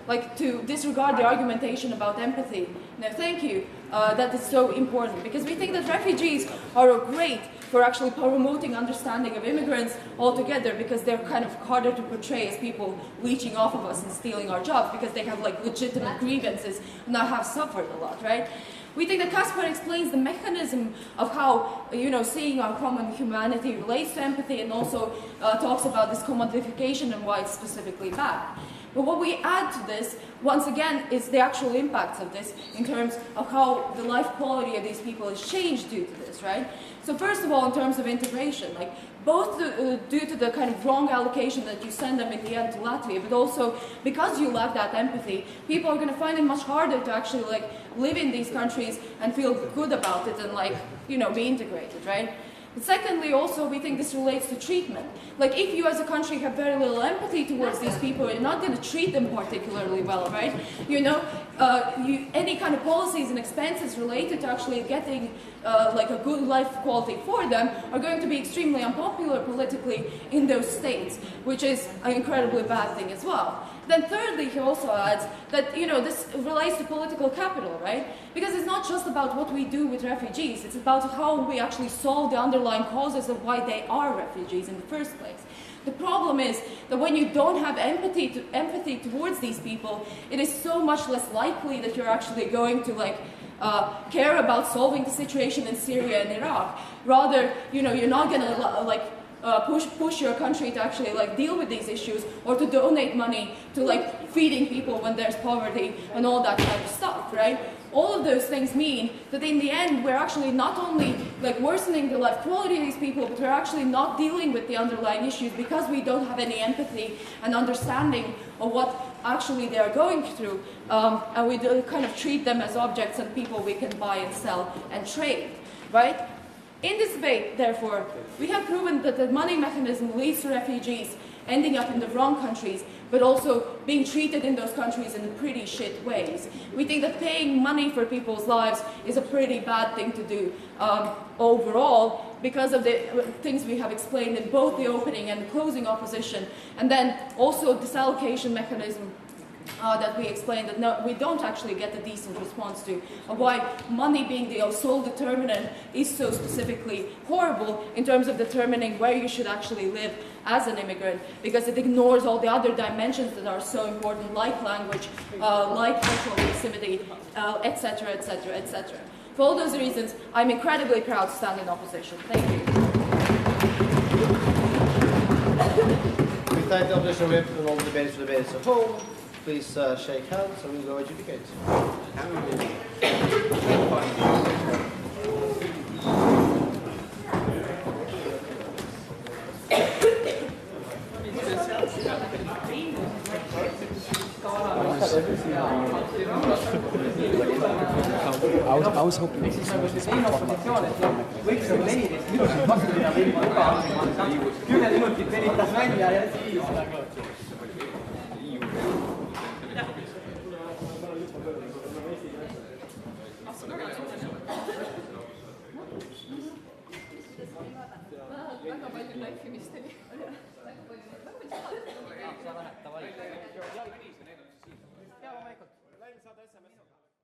the argumentation about empathy. No, thank you. That is so important because we think that refugees are great for actually promoting understanding of immigrants altogether because they're kind of harder to portray as people leeching off of us and stealing our jobs because they have like legitimate grievances and have suffered a lot, right? We think that Kaspar explains the mechanism of how, seeing our common humanity relates to empathy and also talks about this commodification and why it's specifically bad. But what we add to this, once again, is the actual impacts of this in terms of how the life quality of these people has changed due to this, right? So first of all, in terms of integration, like both due to the kind of wrong allocation that you send them in the end to Latvia, but also because you lack that empathy, people are going to find it much harder to actually live in these countries and feel good about it and be integrated, right? But secondly, also, we think this relates to treatment. Like, if you as a country have very little empathy towards these people, you're not going to treat them particularly well, right? Any kind of policies and expenses related to actually getting a good life quality for them are going to be extremely unpopular politically in those states, which is an incredibly bad thing as well. Then thirdly, he also adds that, this relates to political capital, right? Because it's not just about what we do with refugees, it's about how we actually solve the underlying causes of why they are refugees in the first place. The problem is that when you don't have empathy towards these people, it is so much less likely that you're actually going to care about solving the situation in Syria and Iraq. Rather, you're not going to push your country to actually deal with these issues or to donate money to feeding people when there's poverty and all that kind of stuff, right? All of those things mean that in the end we're actually not only worsening the life quality of these people, but we're actually not dealing with the underlying issues because we don't have any empathy and understanding of what actually they are going through, and we do kind of treat them as objects and people we can buy and sell and trade, right? In this debate, therefore, we have proven that the money mechanism leads to refugees ending up in the wrong countries, but also being treated in those countries in pretty shit ways. We think that paying money for people's lives is a pretty bad thing to do overall because of the things we have explained in both the opening and closing opposition, and then also this allocation mechanism that we explained that no, we don't actually get a decent response to, why money being the sole determinant is so specifically horrible in terms of determining where you should actually live as an immigrant, because it ignores all the other dimensions that are so important, like language, like cultural proximity, etc., etc., etc. For all those reasons, I'm incredibly proud to stand in opposition. Thank you. We thank the opposition whip and all the debaters for the debate as a whole. Please shake hands and we'll go adjudicate. I was hoping this is Jaa, loomulikult. Läinud saada SMS.